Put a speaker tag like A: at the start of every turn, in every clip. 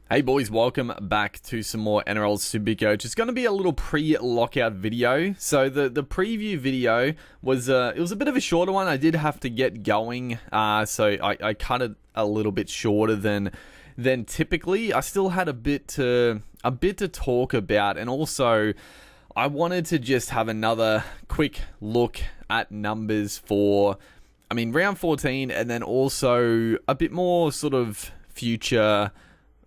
A: Hey boys, welcome back to some more Nrl Supercoach. It's going to be a little pre-lockout video. So the preview video was it was a bit of a shorter one. I did have to get going, so I cut it a little bit shorter than typically. I still had a bit to talk about, and also I wanted to just have another quick look at numbers for, round 14, and then also a bit more sort of future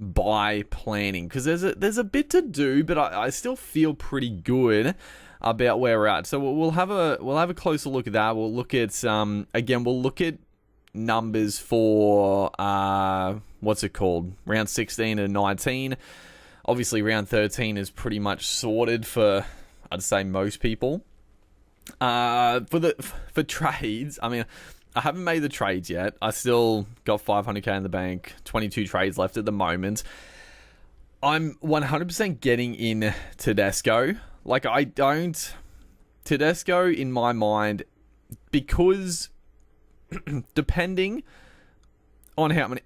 A: buy planning, because there's a bit to do, but I still feel pretty good about where we're at. So we'll have a closer look at that. We'll look at we'll look at numbers for round 16 and 19. Obviously round 13 is pretty much sorted for, I'd say, most people. For trades, I haven't made the trades yet. I still got 500k in the bank, 22 trades left at the moment. I'm 100% getting in Tedesco. Tedesco in my mind, because depending on how many,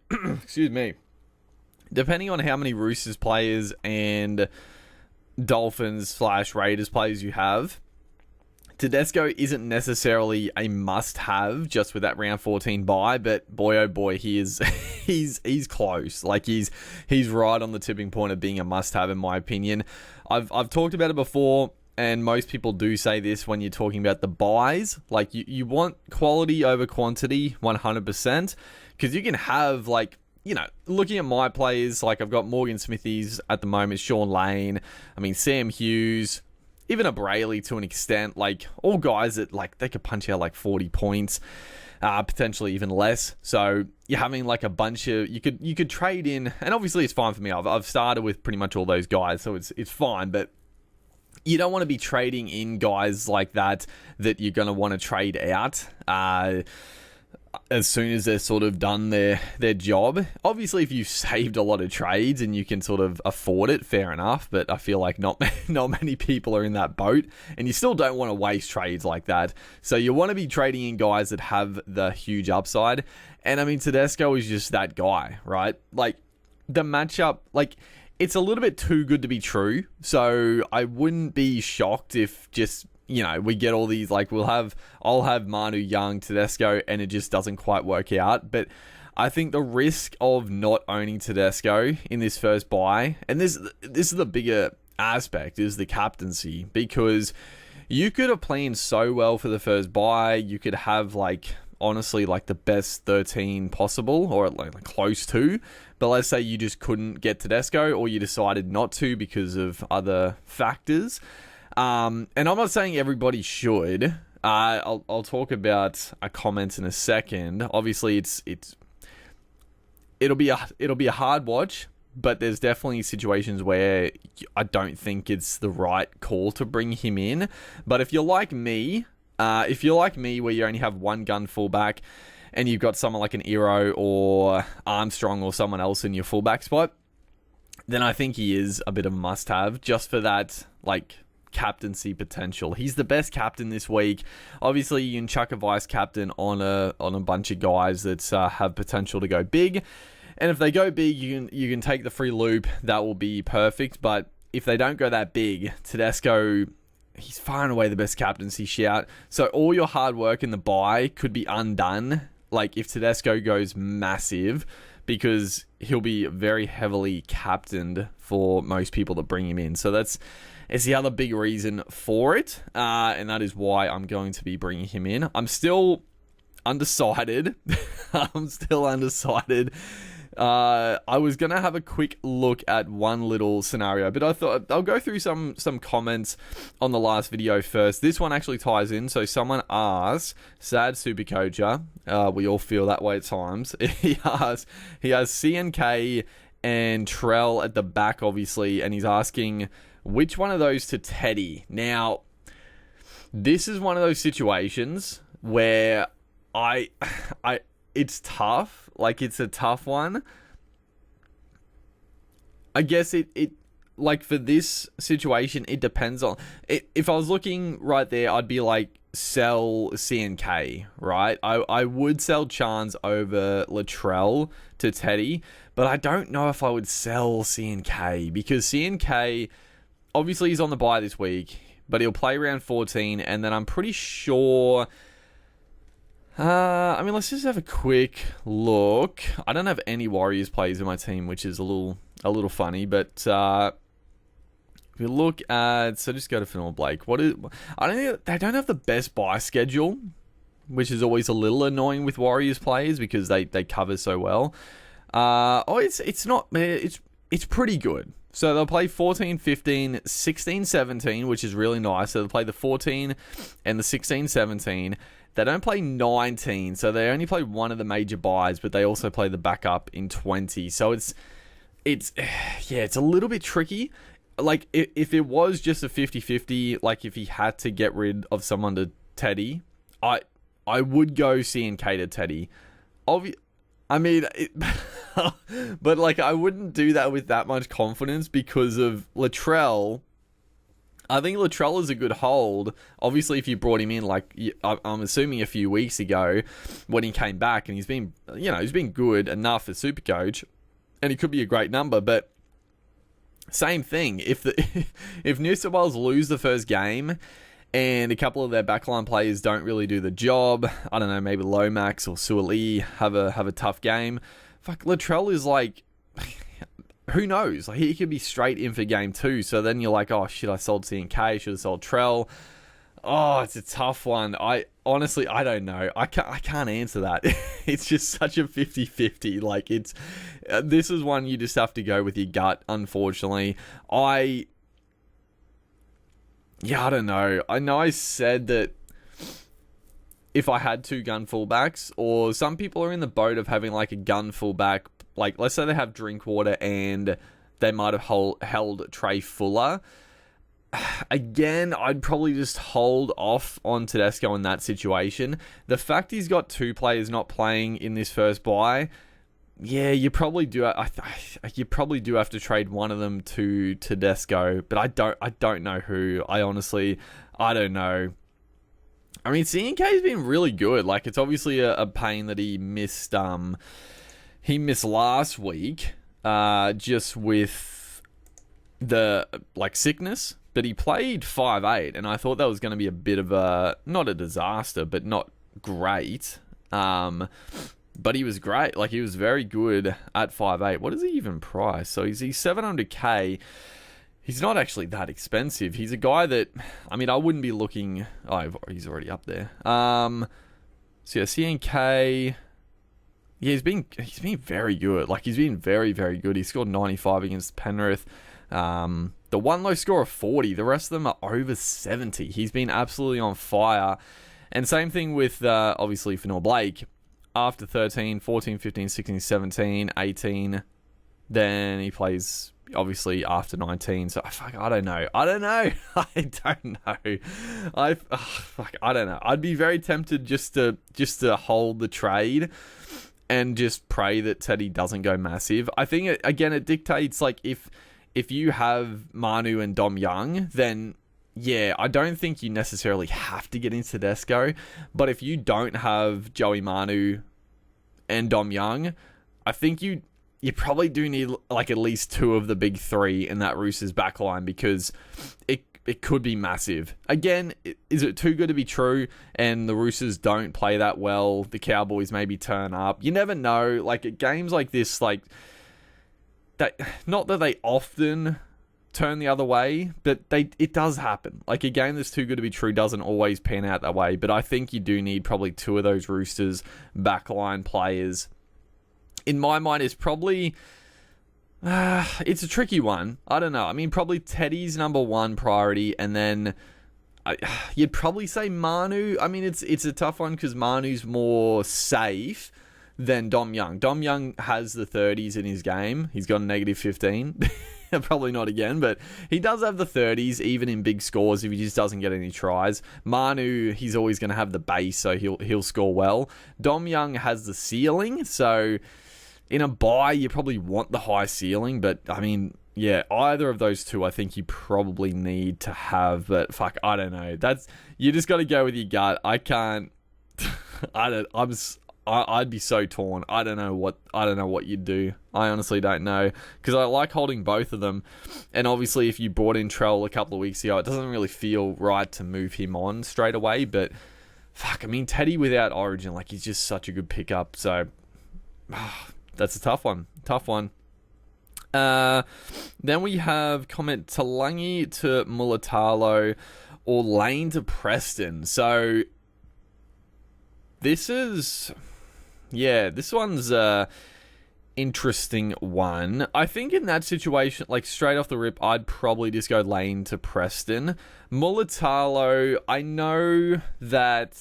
A: depending on how many Roosters players and Dolphins/Raiders players you have, Tedesco isn't necessarily a must-have just with that round 14 bye, but boy oh boy, he's close. Like he's right on the tipping point of being a must-have in my opinion. I've talked about it before, and most people do say this when you're talking about the buys. Like you want quality over quantity 100%, because you can have, like, looking at my players, like I've got Morgan Smithies at the moment, Sean Lane, Sam Hughes, even a Brayley to an extent, like all guys that, like, they could punch out like 40 points, potentially even less. So you're having like a bunch of, you could trade in, and obviously it's fine for me. I've started with pretty much all those guys, so it's fine, but you don't want to be trading in guys like that you're going to want to trade out as soon as they're sort of done their job. Obviously, if you've saved a lot of trades and you can sort of afford it, fair enough, but I feel like not many people are in that boat, and you still don't want to waste trades like that. So you want to be trading in guys that have the huge upside, and Tedesco is just that guy, right? Like, the matchup, like, it's a little bit too good to be true, so I wouldn't be shocked if just, we get all these, like, I'll have Manu, Young, Tedesco, and it just doesn't quite work out. But I think the risk of not owning Tedesco in this first buy, and this is the bigger aspect, is the captaincy, because you could have planned so well for the first buy. You could have, like, honestly, like, the best 13 possible, or like close to, but let's say you just couldn't get Tedesco, or you decided not to because of other factors. And I'm not saying everybody should. I'll talk about a comment in a second. Obviously, it'll be a hard watch, but there's definitely situations where I don't think it's the right call to bring him in. But if you're like me, where you only have one gun fullback, and you've got someone like an Nrl or Armstrong or someone else in your fullback spot, then I think he is a bit of a must-have just for that, like, captaincy potential. He's the best captain this week. Obviously, you can chuck a vice captain on a bunch of guys that have potential to go big, and if they go big, you can take the free loop. That will be perfect. But if they don't go that big, Tedesco, he's far and away the best captaincy shout. So all your hard work in the buy could be undone, like, if Tedesco goes massive, because he'll be very heavily captained for most people that bring him in. So it's the other big reason for it, and that is why I'm going to be bringing him in. I'm still undecided. I was going to have a quick look at one little scenario, but I thought I'll go through some comments on the last video first. This one actually ties in. So someone asked, sad Supercoacher, we all feel that way at times. He has CNK and Nrl at the back, obviously, and he's asking which one of those to Teddy. Now, this is one of those situations where it's tough. Like, it's a tough one. I guess it like, for this situation, it depends on it. If I was looking right there, I'd be like, sell CNK, right? I would sell Chance over Latrell to Teddy, but I don't know if I would sell CNK because CNK, obviously he's on the bye this week, but he'll play round 14, and then I'm pretty sure... I mean, let's just have a quick look. I don't have any Warriors players in my team, which is a little funny, but if we look at... So just go to Fennell Blake. They don't have the best bye schedule, which is always a little annoying with Warriors players because they cover so well. It's pretty good. So they'll play 14, 15, 16, 17, which is really nice. So they'll play the 14 and the 16, 17. They don't play 19, so they only play one of the major buys, but they also play the backup in 20. So it's a little bit tricky. Like, if it was just a 50-50, like if he had to get rid of someone to Teddy, I would go CNK to Teddy. But like, I wouldn't do that with that much confidence because of Latrell. I think Latrell is a good hold. Obviously, if you brought him in, like I'm assuming a few weeks ago when he came back, and he's been good enough as Supercoach, and he could be a great number. But same thing, if New South Wales lose the first game and a couple of their backline players don't really do the job, I don't know, maybe Lomax or Suoli have a tough game. Fuck, Latrell is like... Who knows? Like, he could be straight in for game 2. So then you're like, oh shit, I sold CNK, should have sold Trell. Oh, it's a tough one. I honestly don't know. I can't answer that. It's just such a 50-50. Like, it's this is one you just have to go with your gut, unfortunately. I don't know. I know I said that if I had 2 gun fullbacks, or some people are in the boat of having like a gun fullback. Like, let's say they have Drinkwater and they might have held Trey Fuller. Again, I'd probably just hold off on Tedesco in that situation. The fact he's got 2 players not playing in this first bye, yeah, you probably do. You probably do have to trade one of them to Tedesco, but I don't know who. I don't know. I mean, CNK's been really good. Like, it's obviously a pain that he missed. He missed last week, just with the sickness. But he played 5'8", and I thought that was going to be a bit of not a disaster, but not great. But he was great. Like, he was very good at 5'8". What is he even price? So he's 700k. He's not actually that expensive. He's a guy that, I mean, I wouldn't be looking... Oh, he's already up there. So yeah, CNK... Yeah, he's been very good. Like, he's been very, very good. He scored 95 against Penrith. The one low score of 40. The rest of them are over 70. He's been absolutely on fire. And same thing with, obviously, Fennell Blake. After 13, 14, 15, 16, 17, 18. Then he plays, obviously, after 19. So, I don't know. I don't know. I don't know. I'd be very tempted just to hold the trade and just pray that Teddy doesn't go massive. I think, it dictates, like, if you have Manu and Dom Young, then, yeah, I don't think you necessarily have to get into Tedesco. But if you don't have Joey Manu and Dom Young, I think you probably do need, like, at least 2 of the big 3 in that Roosters backline, because it could be massive. Again, is it too good to be true? And the Roosters don't play that well. The Cowboys maybe turn up. You never know. Like, at games like this, like, that, not that they often turn the other way, but it does happen. Like, a game that's too good to be true doesn't always pan out that way. But I think you do need probably 2 of those Roosters backline players. In my mind, it's probably... it's a tricky one. I don't know. I mean, probably Teddy's number 1 priority, and then you'd probably say Manu. I mean, it's a tough one because Manu's more safe than Dom Young. Dom Young has the 30s in his game. He's got a negative 15. Probably not again, but he does have the 30s, even in big scores, if he just doesn't get any tries. Manu, he's always going to have the base, so he'll score well. Dom Young has the ceiling, so... In a bye, you probably want the high ceiling, but, I mean, Yeah, either of those two I think you probably need to have, but fuck, I don't know. You just got to go with your gut. I can't. I'd be so torn. I don't know what you'd do. I honestly don't know, because I like holding both of them, and obviously if you brought in Nrl a couple of weeks ago, it doesn't really feel right to move him on straight away. But fuck, I mean, Teddy without Origin, like, he's just such a good pickup. So that's a tough one. Then we have comment Talangi to Mulatalo or Lane to Preston. So this one's a interesting one. I think in that situation, like straight off the rip, I'd probably just go Lane to Preston. Mulatalo, I know that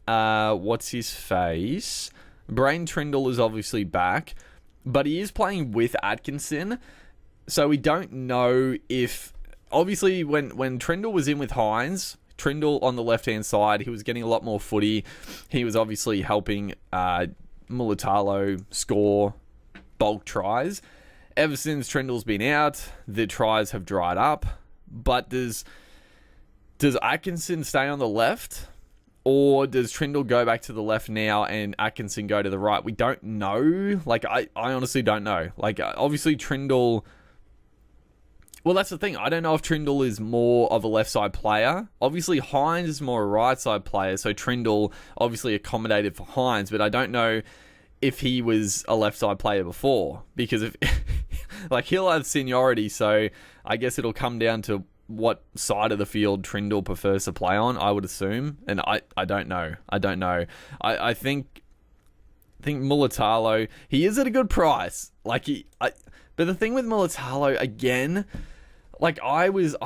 A: what's his face? Brain Trindle is obviously back, but he is playing with Atkinson, so we don't know if... Obviously, when Trindle was in with Hynes, Trindle on the left-hand side, he was getting a lot more footy. He was obviously helping Mulatalo score bulk tries. Ever since Trindle's been out, the tries have dried up. But does Atkinson stay on the left? Or does Trindle go back to the left now and Atkinson go to the right? We don't know. Like, I honestly don't know. Like, obviously Trindle... Well, that's the thing. I don't know if Trindle is more of a left side player. Obviously, Hynes is more a right side player, so Trindle obviously accommodated for Hynes, but I don't know if he was a left side player before, because if like, he'll have seniority, so I guess it'll come down to what side of the field Trindle prefers to play on, I would assume, and I don't know. I think Mulatalo, he is at a good price. Like, but the thing with Mulatalo, again, like, I was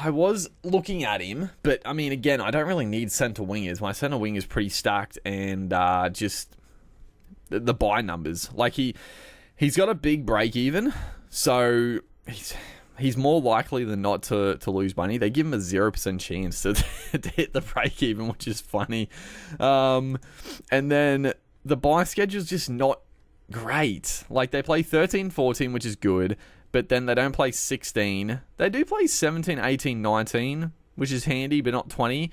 A: looking at him, but I mean, again, I don't really need centre wingers. My centre wing is pretty stacked, and just the buy numbers. Like, he's got a big break even, so he's more likely than not to lose money. They give him a 0% chance to hit the break even, which is funny. And then the buy schedule's just not great. Like, they play 13-14, which is good, but then they don't play 16. They do play 17, 18, 19, which is handy, but not 20.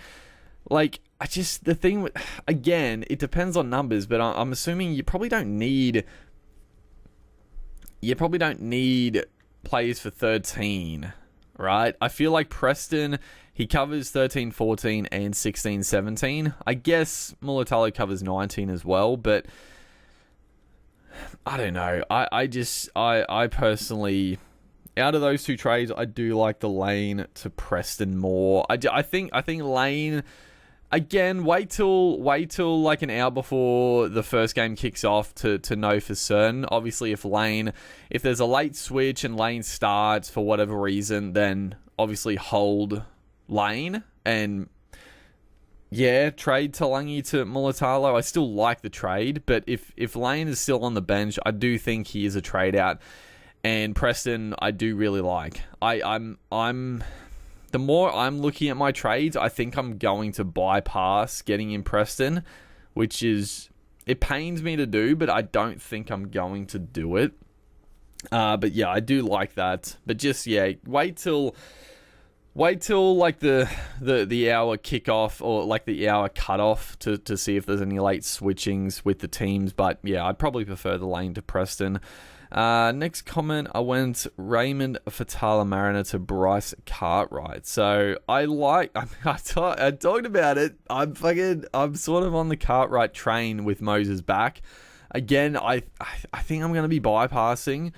A: Like, the thing with, again, it depends on numbers, but I'm assuming you probably don't need players for 13, right? I feel like Preston, he covers 13, 14, and 16, 17. I guess Mulatalo covers 19 as well, but I don't know. I personally, out of those two trades, I do like the Lane to Preston more. I think Lane, again, wait till like an hour before the first game kicks off to know for certain. Obviously, if there's a late switch and Lane starts for whatever reason, then obviously hold Lane and trade Talangi to Mulatalo. I still like the trade, but if Lane is still on the bench, I do think he is a trade out. And Preston, I do really like. The more I'm looking at my trades, I think I'm going to bypass getting in Preston, which is, it pains me to do, but I don't think I'm going to do it. But yeah, I do like that. But just, wait till like the hour kickoff or like the hour cutoff to see if there's any late switchings with the teams. But yeah, I'd probably prefer the Lane to Preston. Next comment, I went Raymond Fatala Mariner to Bryce Cartwright. So I talked about it. I'm sort of on the Cartwright train with Moses back. Again, I think I'm going to be bypassing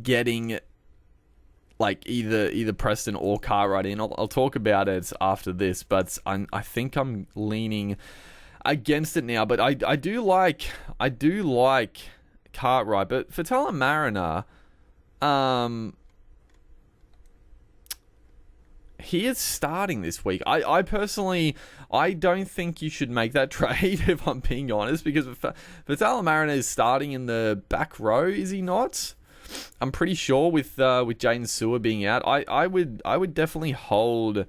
A: getting like either Preston or Cartwright in. I'll talk about it after this, but I think I'm leaning against it now. But I do like Cartwright, but Fatala Mariner, he is starting this week. I personally, I don't think you should make that trade, if I'm being honest, because Fatala Mariner is starting in the back row, is he not? I'm pretty sure with Jaden Sewer being out, I would definitely hold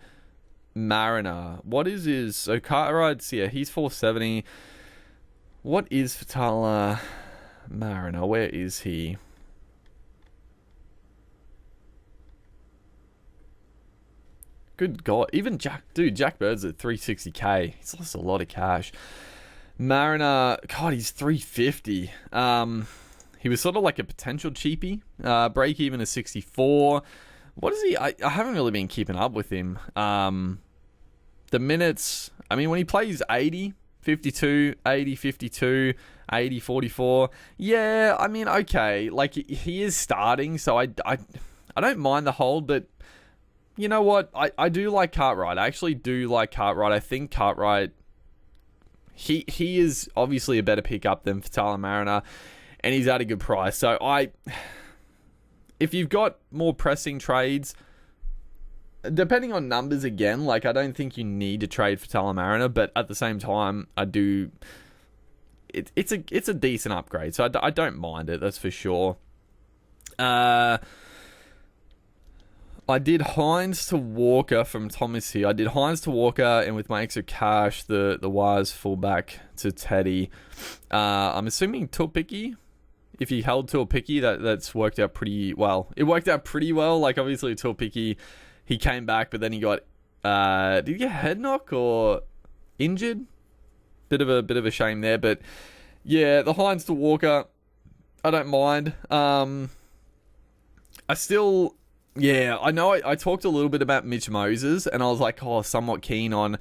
A: Mariner. What is his... So Cartwright's, he's 470. What is Fatala Mariner? Where is he? good God. Even Jack Bird's at 360k. He's lost a lot of cash. Mariner, God, he's 350. He was sort of like a potential cheapie. Break even is 64. What is he? I haven't really been keeping up with him. The minutes, I mean, when he plays 80, 52, 80, 52, 80, 44. Yeah, I mean, okay. Like, he is starting, so I don't mind the hold, but you know what? I do like Cartwright. I actually do like Cartwright. I think Cartwright, he is obviously a better pickup than Fatala Mariner, and he's at a good price. So if you've got more pressing trades, depending on numbers again, like, I don't think you need to trade Fatala Mariner, but at the same time, I do. It's a decent upgrade, so I don't mind it. That's for sure. I did Hynes to Walker from Thomas here. I did Hynes to Walker, and with my extra cash, the wires fullback to Teddy. I'm assuming Tuapiki. If he held Tuapiki, that's worked out pretty well. It worked out pretty well. Like, obviously, Tuapiki, he came back, but then he got did he get head knock or injured? Bit of a shame there, but yeah, the Hynes to Walker, I don't mind. I know I talked a little bit about Mitch Moses, and I was like, somewhat keen on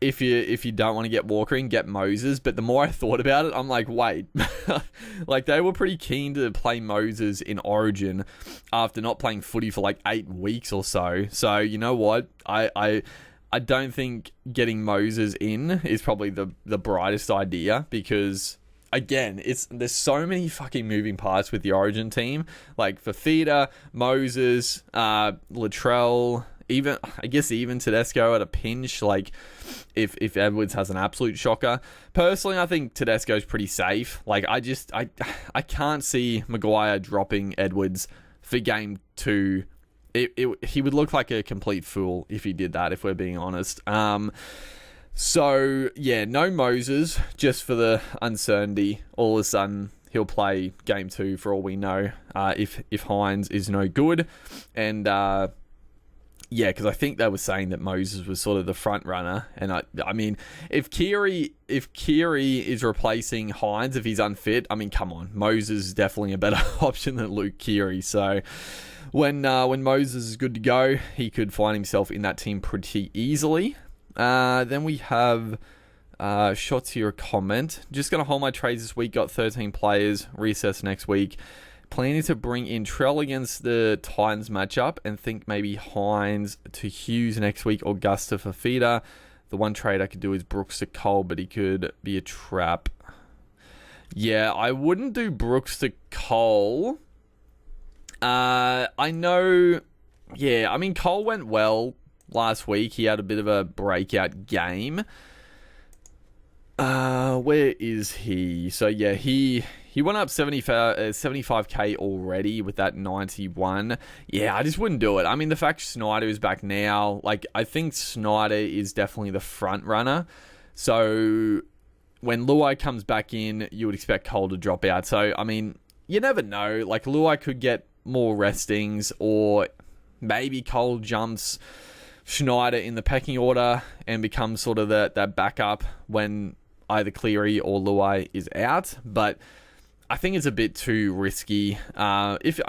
A: if you don't want to get Walker in, get Moses. But the more I thought about it, I'm like, wait, like, they were pretty keen to play Moses in Origin after not playing footy for like 8 weeks or so. So you know what, I don't think getting Moses in is probably the brightest idea, because again, there's so many fucking moving parts with the Origin team. Like Fafita, Moses, Latrell, even Tedesco at a pinch. Like, if Edwards has an absolute shocker. Personally, I think Tedesco's pretty safe. Like, I can't see Maguire dropping Edwards for game 2. He would look like a complete fool if he did that, if we're being honest. So, yeah, no Moses, just for the uncertainty. All of a sudden, he'll play game 2 for all we know, if Hynes is no good. And, yeah, because I think they were saying that Moses was sort of the front runner. And, I mean, if Keary is replacing Hynes, if he's unfit, I mean, come on. Moses is definitely a better option than Luke Keary. So, when Moses is good to go, he could find himself in that team pretty easily. Then we have Shots here, a comment. Just going to hold my trades this week. Got 13 players. Recess next week. Planning to bring in Nrl against the Titans matchup, and think maybe Hynes to Hughes next week. Augusta for Feeder. The one trade I could do is Brooks to Cole, but he could be a trap. Yeah, I wouldn't do Brooks to Cole. I know. Yeah, I mean, Cole went well last week. He had a bit of a breakout game. Where is he? So yeah, he went up 75k already with that 91. Yeah, I just wouldn't do it. I mean, the fact Snyder is back now, like, I think Snyder is definitely the front runner. So when Luai comes back in, you would expect Cole to drop out. So, I mean, you never know. Like, Luai could get more restings, or maybe Cole jumps Schneider in the pecking order and becomes sort of that backup when either Cleary or Luai is out. But I think it's a bit too risky. If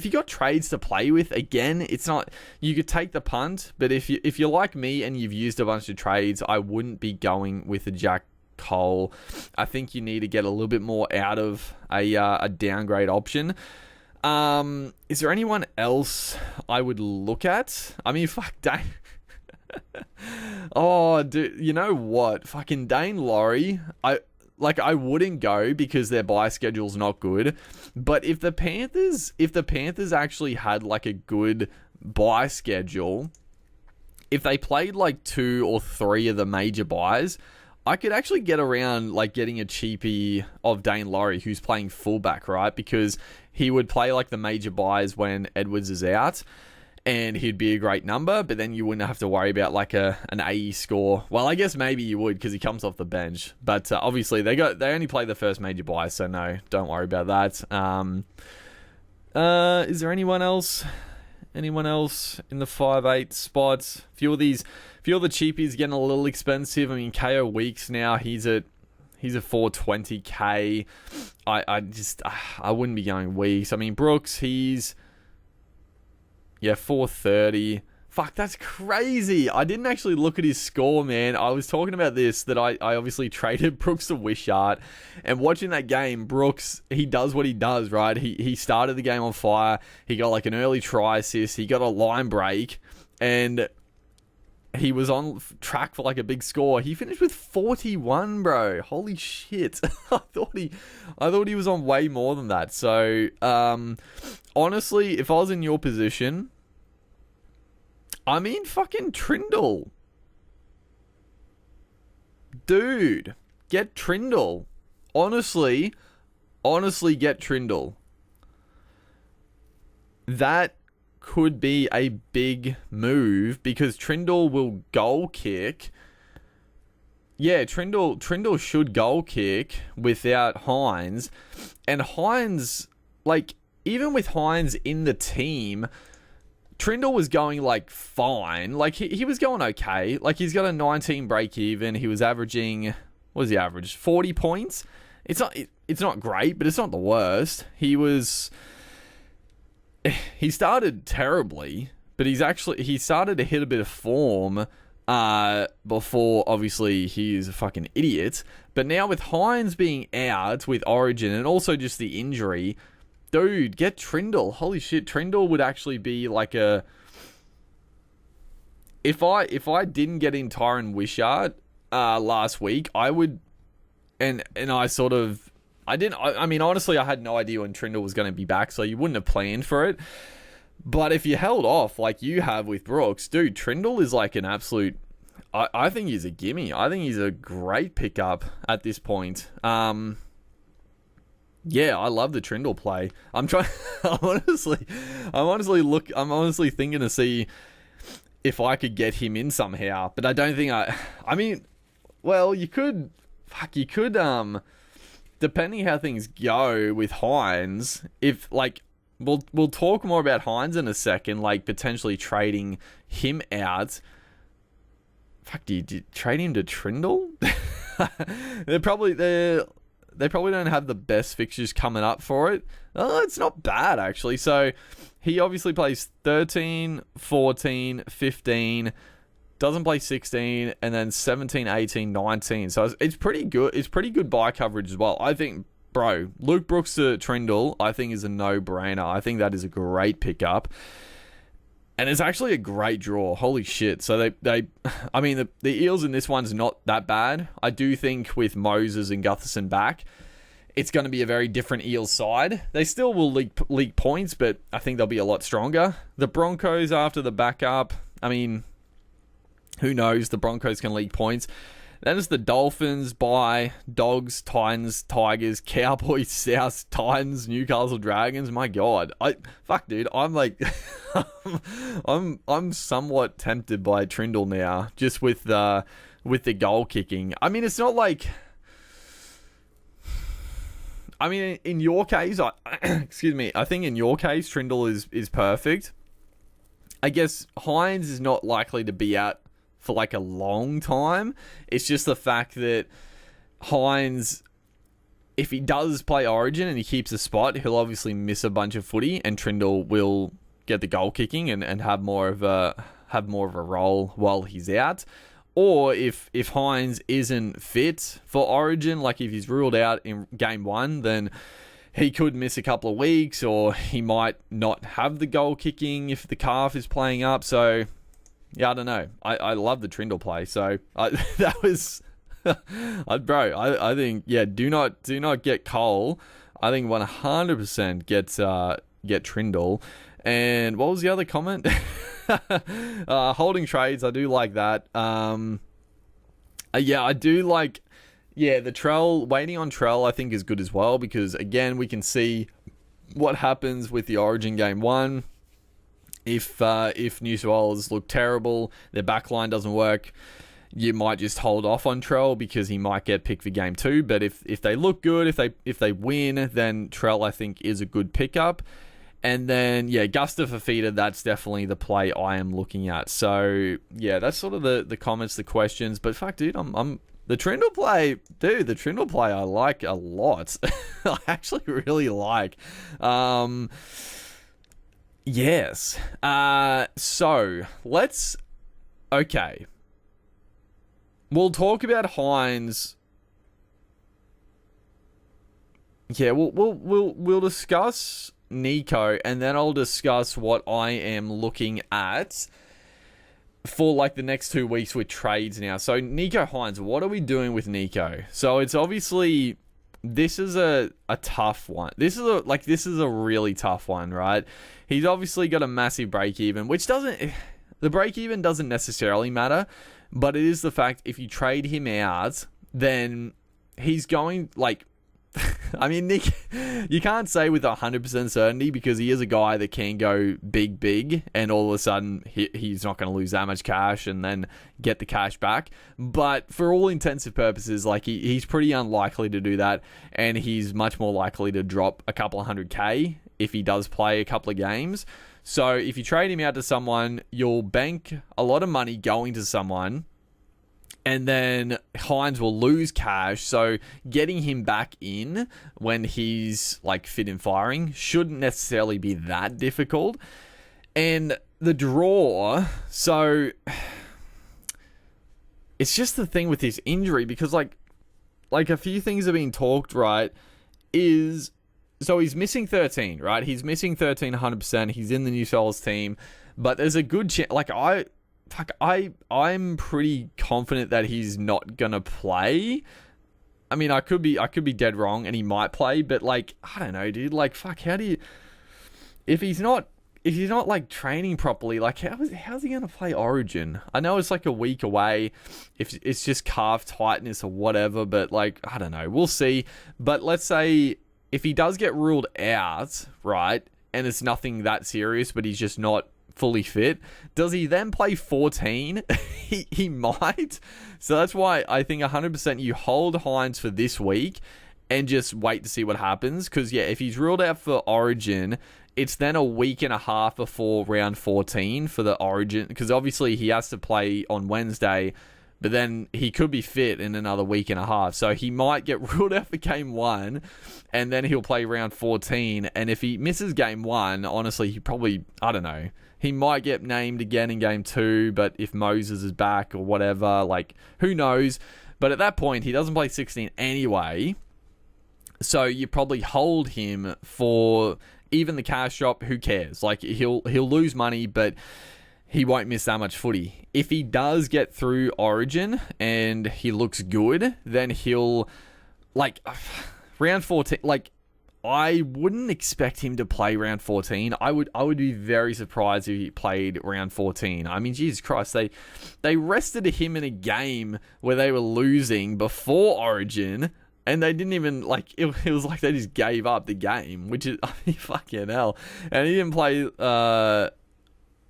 A: you got trades to play with, again, it's not. You could take the punt, but if you're like me and you've used a bunch of trades, I wouldn't be going with a Jack Cole. I think you need to get a little bit more out of a downgrade option. Is there anyone else I would look at? I mean, fuck, Dane. Oh, dude, you know what? Fucking Dane Laurie. I wouldn't go because their bye schedule's not good. But if the Panthers actually had like a good bye schedule, if they played like 2 or 3 of the major buys, I could actually get around like getting a cheapie of Dane Laurie who's playing fullback, right? Because he would play like the major buys when Edwards is out, and he'd be a great number, but then you wouldn't have to worry about like an AE score. Well, I guess maybe you would because he comes off the bench. But obviously they only play the first major buy, so no, don't worry about that. Is there anyone else? Anyone else in the 5'8" spots? A few of the cheapies getting a little expensive. I mean, KO Weeks now, he's at 420k. I wouldn't be going Weeks. I mean, Brooks, he's 430. Fuck, that's crazy. I didn't actually look at his score, man. I was talking about this, that I obviously traded Brooks to Wishart, and watching that game, Brooks, he does what he does, right? He started the game on fire. He got like an early try assist. He got a line break, and he was on track for like a big score. He finished with 41, bro. Holy shit. I thought he was on way more than that. So, honestly, if I was in your position, I mean, fucking Trindle. Dude, get Trindle. Honestly, get Trindle. That could be a big move because Trindle will goal kick. Yeah, Trindle should goal kick without Hynes. And Hynes, like, even with Hynes in the team, Trindle was going, like, fine. Like, he was going okay. Like, he's got a 19 break even. He was averaging, what was he average? 40 points? It's not great, but it's not the worst. He started terribly, but he started to hit a bit of form before, obviously, he's a fucking idiot. But now with Hynes being out with Origin and also just the injury, dude, get Trindle. Holy shit, Trindle would actually be like a... If I didn't get in Tyron Wishart last week, I would... And I sort of... I mean, honestly, I had no idea when Trindle was going to be back, so you wouldn't have planned for it. But if you held off like you have with Brooks, dude, Trindle is like an absolute... I think he's a gimme. I think he's a great pickup at this point. Yeah, I love the Trindle play. I'm honestly thinking to see if I could get him in somehow, but I don't think I mean, well, you could, depending how things go with Hynes, if like, we'll talk more about Hynes in a second, like potentially trading him out. Fuck, do you trade him to Trindle? They probably don't have the best fixtures coming up for it. Oh, it's not bad, actually. So, he obviously plays 13, 14, 15, doesn't play 16, and then 17, 18, 19. So, it's pretty good. It's pretty good buy coverage as well. I think, bro, Luke Brooks to Trindle, I think is a no-brainer. I think that is a great pickup. And it's actually a great draw. Holy shit. So I mean, the Eels in this one's not that bad. I do think with Moses and Gutherson back, it's going to be a very different Eels side. They still will leak points, but I think they'll be a lot stronger. The Broncos after the backup, I mean, who knows? The Broncos can leak points. Then it's the Dolphins, Dogs, Titans, Tigers, Cowboys, South, Titans, Newcastle Dragons. My God, dude, I'm like, I'm somewhat tempted by Trindle now, just with the goal kicking. I mean, it's not like, I mean, in your case, excuse me, I think in your case, Trindle is perfect. I guess Hynes is not likely to be out for like a long time. It's just the fact that Hynes, if he does play Origin and he keeps a spot, he'll obviously miss a bunch of footy, and Trindle will get the goal kicking and have more of a role while he's out. Or if Hynes isn't fit for Origin, like if he's ruled out in game 1, then he could miss a couple of weeks, or he might not have the goal kicking if the calf is playing up. So yeah, I don't know. I love the Trindle play. So that was, I think, yeah, do not get Cole. I think 100% get Trindle. And what was the other comment? Holding trades. I do like that. Yeah, I do like, yeah, the Trell, waiting on Trell I think is good as well, because again, we can see what happens with the Origin game 1. If New South Wales look terrible, their backline doesn't work, you might just hold off on Trell because he might get picked for game 2. But if they look good, if they win, then Trell I think is a good pickup. And then, yeah, Gusta Fafita, that's definitely the play I am looking at. So, yeah, that's sort of the comments, the questions. But fuck, dude, I'm the Trindle play, dude, the Trindle play I like a lot. I actually really like. Yes. So, okay. We'll talk about Hynes. Yeah, we'll discuss Nico, and then I'll discuss what I am looking at for like the next 2 weeks with trades now. So Nico Hynes, what are we doing with Nico? So it's obviously, this is a tough one. This is a really tough one, right? He's obviously got a massive break even, which the break even doesn't necessarily matter, but it is the fact if you trade him out, then he's going like, I mean, Nick, you can't say with 100% certainty because he is a guy that can go big, and all of a sudden he's not going to lose that much cash and then get the cash back. But for all intensive purposes, like he's pretty unlikely to do that, and he's much more likely to drop a couple of 100K if he does play a couple of games. So if you trade him out to someone, you'll bank a lot of money going to someone, and then Hynes will lose cash. So getting him back in when he's like fit and firing shouldn't necessarily be that difficult. And the draw, so it's just the thing with his injury, because like a few things have been talked, right? So he's missing 13, right? He's missing 13 100%. He's in the New South Wales team, but there's a good chance. Like I'm pretty confident that he's not gonna play. I mean, I could be dead wrong, and he might play, but like, I don't know, dude. Like, fuck, how do you? If he's not like training properly, like how's he gonna play Origin? I know it's like a week away, if it's just calf tightness or whatever, but like, I don't know, we'll see. But let's say if he does get ruled out, right, and it's nothing that serious, but he's just not fully fit, does he then play 14? he might. So that's why I think 100% you hold Hynes for this week and just wait to see what happens. Because yeah, if he's ruled out for Origin, it's then a week and a half before round 14 for the Origin, because obviously he has to play on Wednesday, but then he could be fit in another week and a half. So he might get ruled out for game 1, and then he'll play round 14. And if he misses game 1, honestly, he probably, I don't know, he might get named again in game 2, but if Moses is back or whatever, like, who knows? But at that point, he doesn't play 16 anyway. So you probably hold him for even the cash drop. Who cares? Like, he'll lose money, but he won't miss that much footy. If he does get through Origin and he looks good, then he'll, like, round 14, like, I wouldn't expect him to play round 14. I would be very surprised if he played round 14. I mean, Jesus Christ, they rested him in a game where they were losing before Origin, and they didn't even, like, it was like they just gave up the game, which is, I mean, fucking hell. And he didn't play the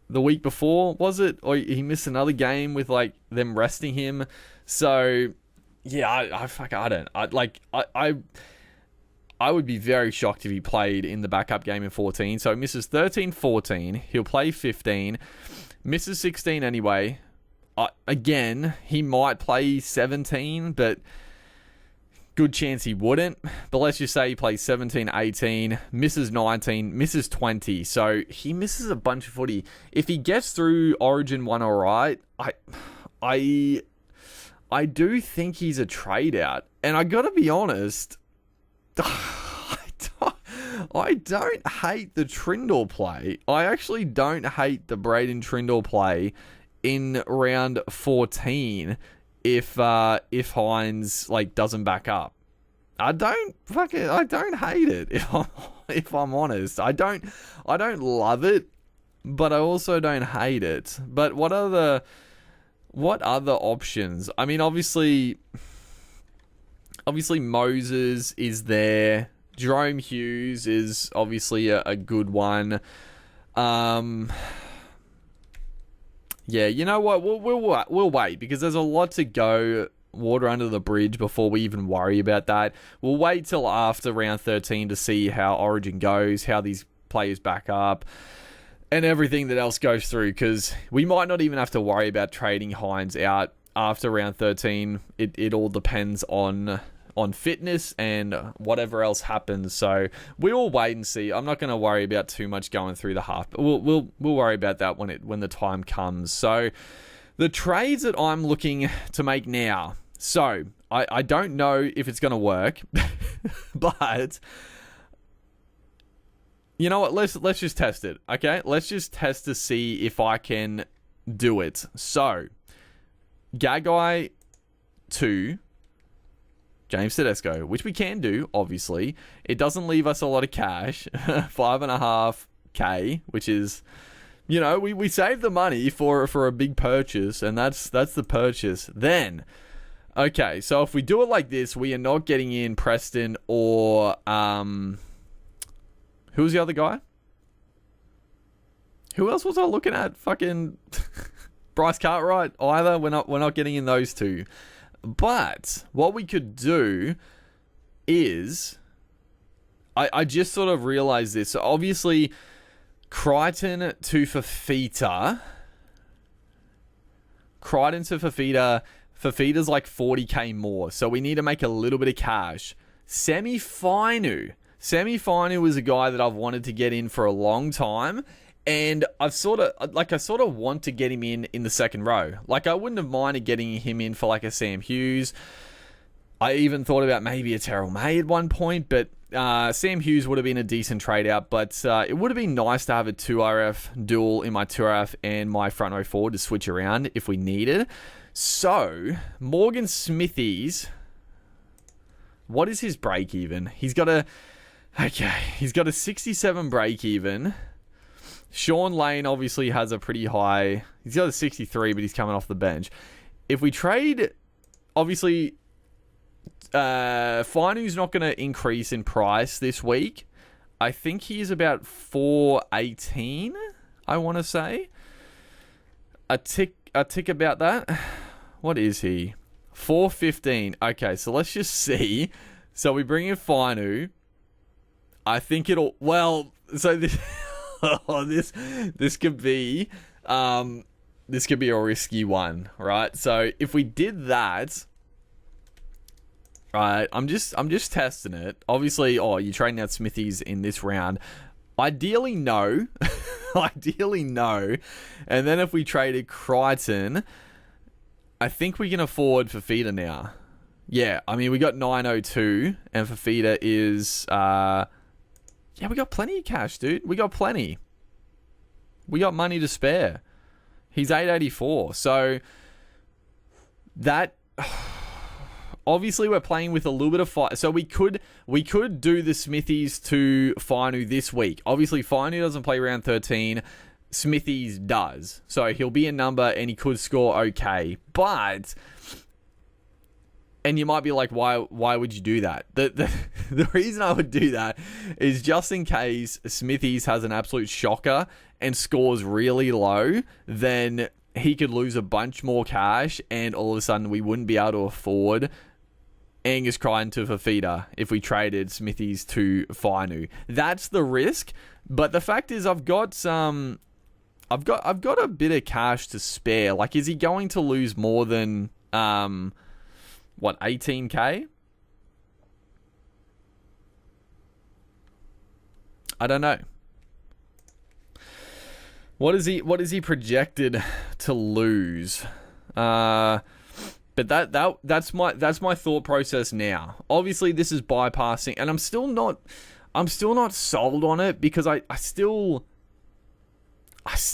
A: week before, was it? Or he missed another game with, like, them resting him. So, yeah, I would be very shocked if he played in the backup game in 14. So he misses 13, 14. He'll play 15. Misses 16 anyway. Again, he might play 17, but good chance he wouldn't. But let's just say he plays 17, 18, misses 19, misses 20. So he misses a bunch of footy. If he gets through Origin 1 all right, I do think he's a trade out. And I got to be honest, I don't hate the Trindle play. I actually don't hate the Braden Trindle play in round 14 if Hynes like doesn't back up. I don't hate it if I'm honest. I don't love it, but I also don't hate it. But what other options? I mean, obviously Moses is there. Jerome Hughes is obviously a good one. Yeah, you know what? We'll wait, because there's a lot to go, water under the bridge, before we even worry about that. We'll wait till after round 13 to see how Origin goes, how these players back up, and everything that else goes through, because we might not even have to worry about trading Hynes out after round 13. It all depends on fitness and whatever else happens. So we will wait and see. I'm not going to worry about too much going through the half, but we'll worry about that when the time comes. So the trades that I'm looking to make now. So I don't know if it's going to work, but you know what? Let's just test it. Okay, let's just test to see if I can do it. So Gagai 2. James Tedesco, which we can do, obviously. It doesn't leave us a lot of cash, 5.5k, which is, you know, we save the money for a big purchase, and that's the purchase. Then, okay, so if we do it like this, we are not getting in Preston or who was the other guy? Who else was I looking at? Fucking Bryce Cartwright either. We're not getting in those two. But what we could do is, I just sort of realized this. So obviously, Crichton to Fafita. Crichton to Fafita. Fafita's like 40k more. So we need to make a little bit of cash. Semi-Finu is a guy that I've wanted to get in for a long time. And I sort of want to get him in the second row. Like, I wouldn't have minded getting him in for like a Sam Hughes. I even thought about maybe a Terrell May at one point, but Sam Hughes would have been a decent trade out. But it would have been nice to have a 2RF duel in my 2RF and my front row forward to switch around if we needed. So, Morgan Smithies, what is his break even? He's got a 67 break even. Sean Lane obviously has a pretty high... He's got a 63, but he's coming off the bench. If we trade... Obviously, Finu's not going to increase in price this week. I think he's about 418, I want to say. A tick about that. What is he? 415. Okay, so let's just see. So we bring in Finu. I think it'll... Well, so this... this could be a risky one, right? So if we did that, right, I'm just testing it. Obviously, you're trading out Smithies in this round. Ideally, no. Ideally, no. And then if we traded Crichton, I think we can afford Fafita now. Yeah, I mean, we got 902, and Fafita is... Yeah, we got plenty of cash, dude. We got plenty. We got money to spare. He's 884. So that... Obviously, we're playing with a little bit of fight. So we could do the Smithies to Finu this week. Obviously, Finu doesn't play round 13. Smithies does. So he'll be a number and he could score okay. But... And you might be like, why would you do that? The reason I would do that is just in case Smithies has an absolute shocker and scores really low, then he could lose a bunch more cash and all of a sudden we wouldn't be able to afford Angus Crichton to Fafita if we traded Smithies to Finu. That's the risk. But the fact is I've got a bit of cash to spare. like, is he going to lose more than 18k? I don't know. What is he projected to lose? But that's my thought process now. Obviously, this is bypassing, and I'm still not sold on it because I still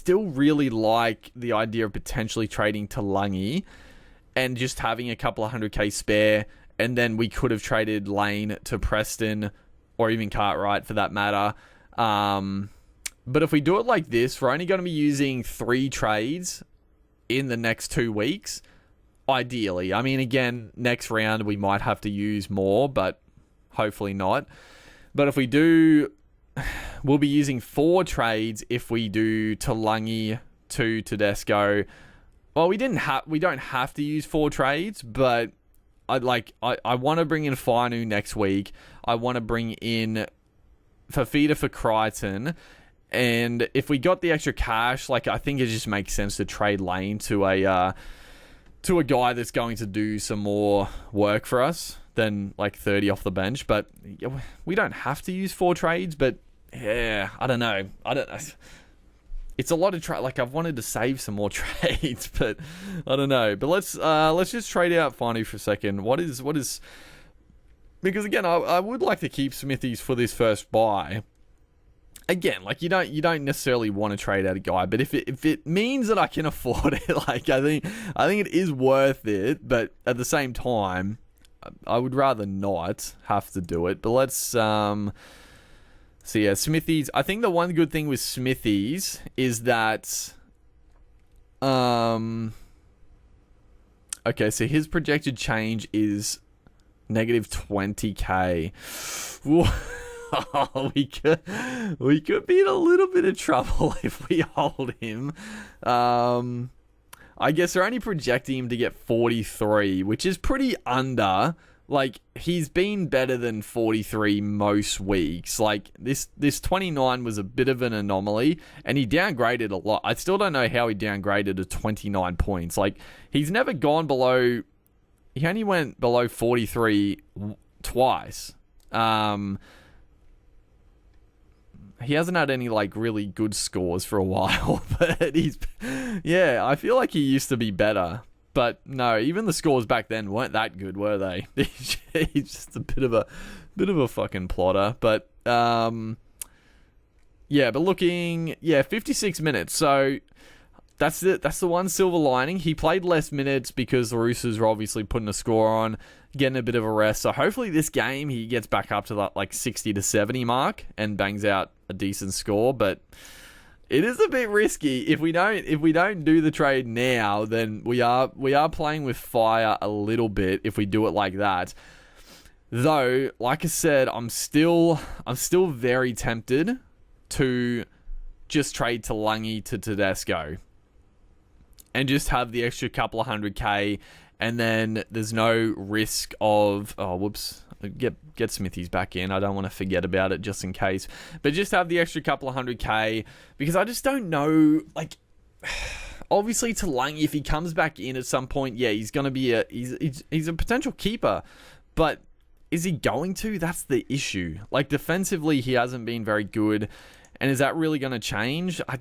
A: really like the idea of potentially trading to Lungy and just having a couple of 100k spare, and then we could have traded Lane to Preston or even Cartwright for that matter. But if we do it like this, we're only going to be using 3 trades in the next 2 weeks, ideally. I mean, again, next round we might have to use more, but hopefully not. But if we do, we'll be using 4 trades if we do Talangi to Tedesco. Well, we don't have to use 4 trades, but I want to bring in Finu next week. I want to bring in Fafita for Crichton. And if we got the extra cash, like, I think it just makes sense to trade Lane to a guy that's going to do some more work for us than like 30 off the bench. But we don't have to use 4 trades. But yeah, I don't know. It's a lot of like, I've wanted to save some more trades, but I don't know. But let's just trade out Finey for a second. What is because again, I would like to keep Smithies for this first buy. Again, like, you don't necessarily want to trade out a guy, but if it means that I can afford it, like, I think it is worth it. But at the same time, I would rather not have to do it. But let's so yeah, Smithies. I think the one good thing with Smithies is that okay, so his projected change is negative 20k. Oh, we could be in a little bit of trouble if we hold him. I guess they're only projecting him to get 43, which is pretty under. Like, he's been better than 43 most weeks. Like, this 29 was a bit of an anomaly, and he downgraded a lot. I still don't know how he downgraded to 29 points. Like, he's never gone below... He only went below 43 twice. He hasn't had any, like, really good scores for a while, but yeah, I feel like he used to be better. But no, even the scores back then weren't that good, were they? He's just a bit of a fucking plotter. But yeah, but looking, 56 minutes. So that's the one silver lining. He played less minutes because the Roosters were obviously putting a score on, getting a bit of a rest. So hopefully this game he gets back up to that, like, 60 to 70 mark and bangs out a decent score. But it is a bit risky. If we don't do the trade now, then we are playing with fire a little bit if we do it like that. Though, like I said, I'm still very tempted to just trade Talangi to Tedesco and just have the extra couple of 100k, and then there's no risk of get Smithies back in. I don't want to forget about it just in case, but just have the extra couple of 100k, because I just don't know. Like, obviously Talangi, if he comes back in at some point, yeah, he's gonna be he's a potential keeper, but is he going to? That's the issue. Like, defensively, he hasn't been very good. And is that really going to change? I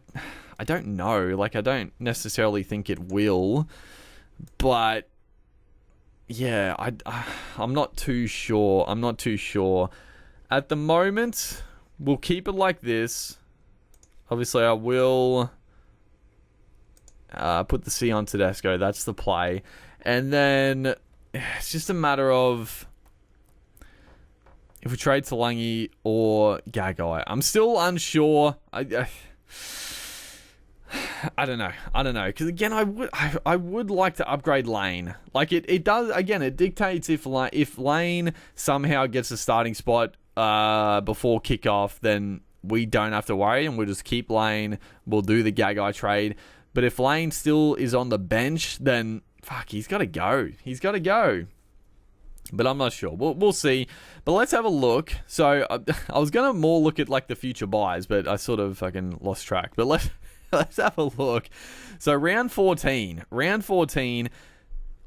A: don't know. Like, I don't necessarily think it will. But, yeah, I'm not too sure. At the moment, we'll keep it like this. Obviously, I will put the C on Tedesco. That's the play. And then it's just a matter of... if we trade Talangi or Gagai. I'm still unsure. I don't know. Because again, I would like to upgrade Lane. Like, it does. Again, it dictates if Lane somehow gets a starting spot before kickoff, then we don't have to worry and we'll just keep Lane. We'll do the Gagai trade. But if Lane still is on the bench, then fuck, he's got to go. But I'm not sure. We'll see. But let's have a look. So I was going to more look at, like, the future buys, but I sort of fucking lost track. But let's have a look. So round 14,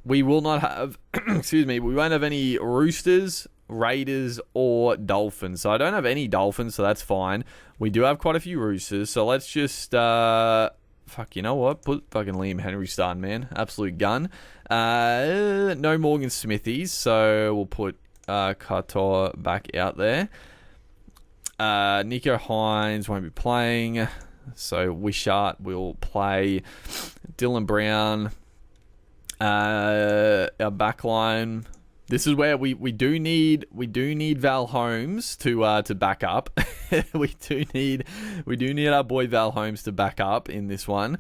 A: we will not have, excuse me, we won't have any Roosters, Raiders, or Dolphins. So I don't have any Dolphins, so that's fine. We do have quite a few Roosters. So let's just, fuck, you know what? Put fucking Liam Henry starting, man. Absolute gun. No Morgan Smithies, so we'll put Cartright back out there. Nico Hynes won't be playing, so Wishart will play. Dylan Brown. Our backline. This is where we do need Val Holmes to back up. we do need our boy Val Holmes to back up in this one.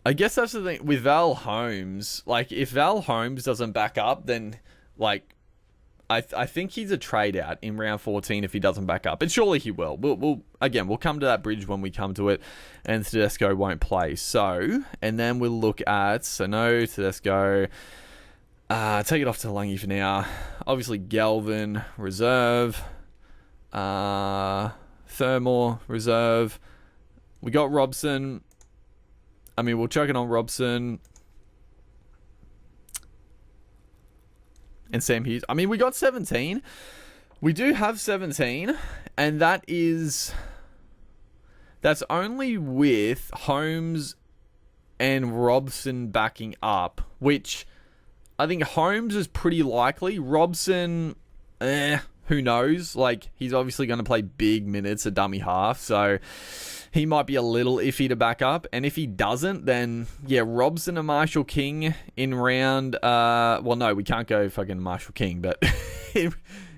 A: I guess that's the thing with Val Holmes. Like, if Val Holmes doesn't back up, then, like, I think he's a trade out in round 14 if he doesn't back up. And surely he will. We'll come to that bridge when we come to it, and Tedesco won't play. So, and then we'll look at, so no Tedesco. Take it off to Lungy for now. Obviously, Galvin, reserve. Thermore, reserve. We got Robson. I mean, we'll chuck it on Robson. And Sam Hughes. I mean, we got 17. We do have 17. And that's only with Holmes and Robson backing up. Which, I think Holmes is pretty likely. Robson, who knows? Like, he's obviously going to play big minutes at dummy half. So, he might be a little iffy to back up. And if he doesn't, then, yeah, Robson and Marshall King in round... well, no, we can't go fucking Marshall King. But in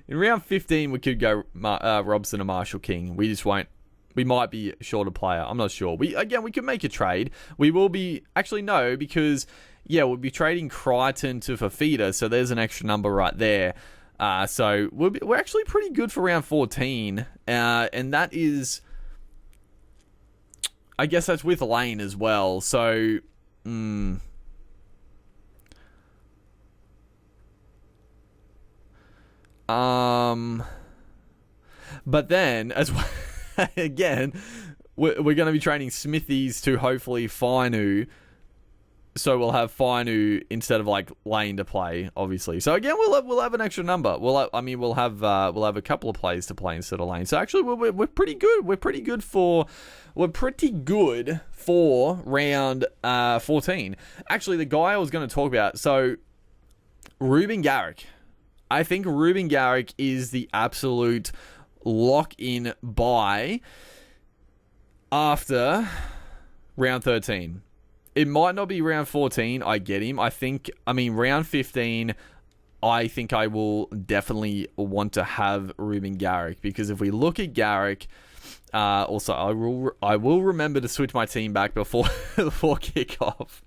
A: round 15, we could go Robson and Marshall King. We just won't. We might be short a player. I'm not sure. We could make a trade. We will be... Actually, no, because, yeah, we'll be trading Crichton to Fafita. So, there's an extra number right there. So, we're actually pretty good for round 14. And that is... I guess that's with Lane as well. So, but then, as well, again, we're going to be training Smithies to hopefully Fainu. So we'll have Fainu instead of like Lane to play, obviously. So again, we'll have an extra number. We'll have a couple of players to play instead of Lane. So actually, we're pretty good. We're pretty good for round 14. Actually, the guy I was going to talk about. So Ruben Garrick. I think Ruben Garrick is the absolute lock-in buy after round 13. It might not be round 14. I get him. Round 15, I think I will definitely want to have Ruben Garrick, because if we look at Garrick, also I will remember to switch my team back before kickoff.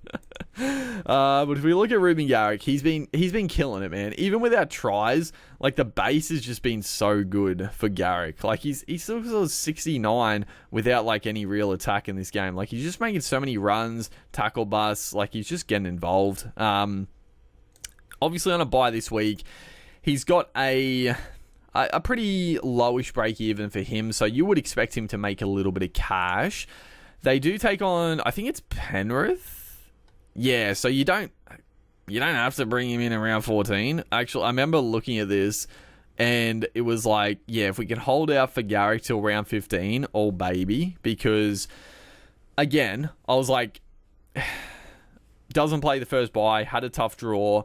A: But if we look at Ruben Garrick, he's been killing it, man. Even without tries, like the base has just been so good for Garrick. Like he's still 69 without like any real attack in this game. Like he's just making so many runs, tackle busts. Like he's just getting involved. Obviously on a bye this week, he's got a pretty lowish break even for him, so you would expect him to make a little bit of cash. They do take on, I think it's Penrith. Yeah, so you don't have to bring him in around 14. Actually, I remember looking at this, and it was like, yeah, if we can hold out for Garrick till round 15, all baby, because again, I was like, doesn't play the first bye, had a tough draw.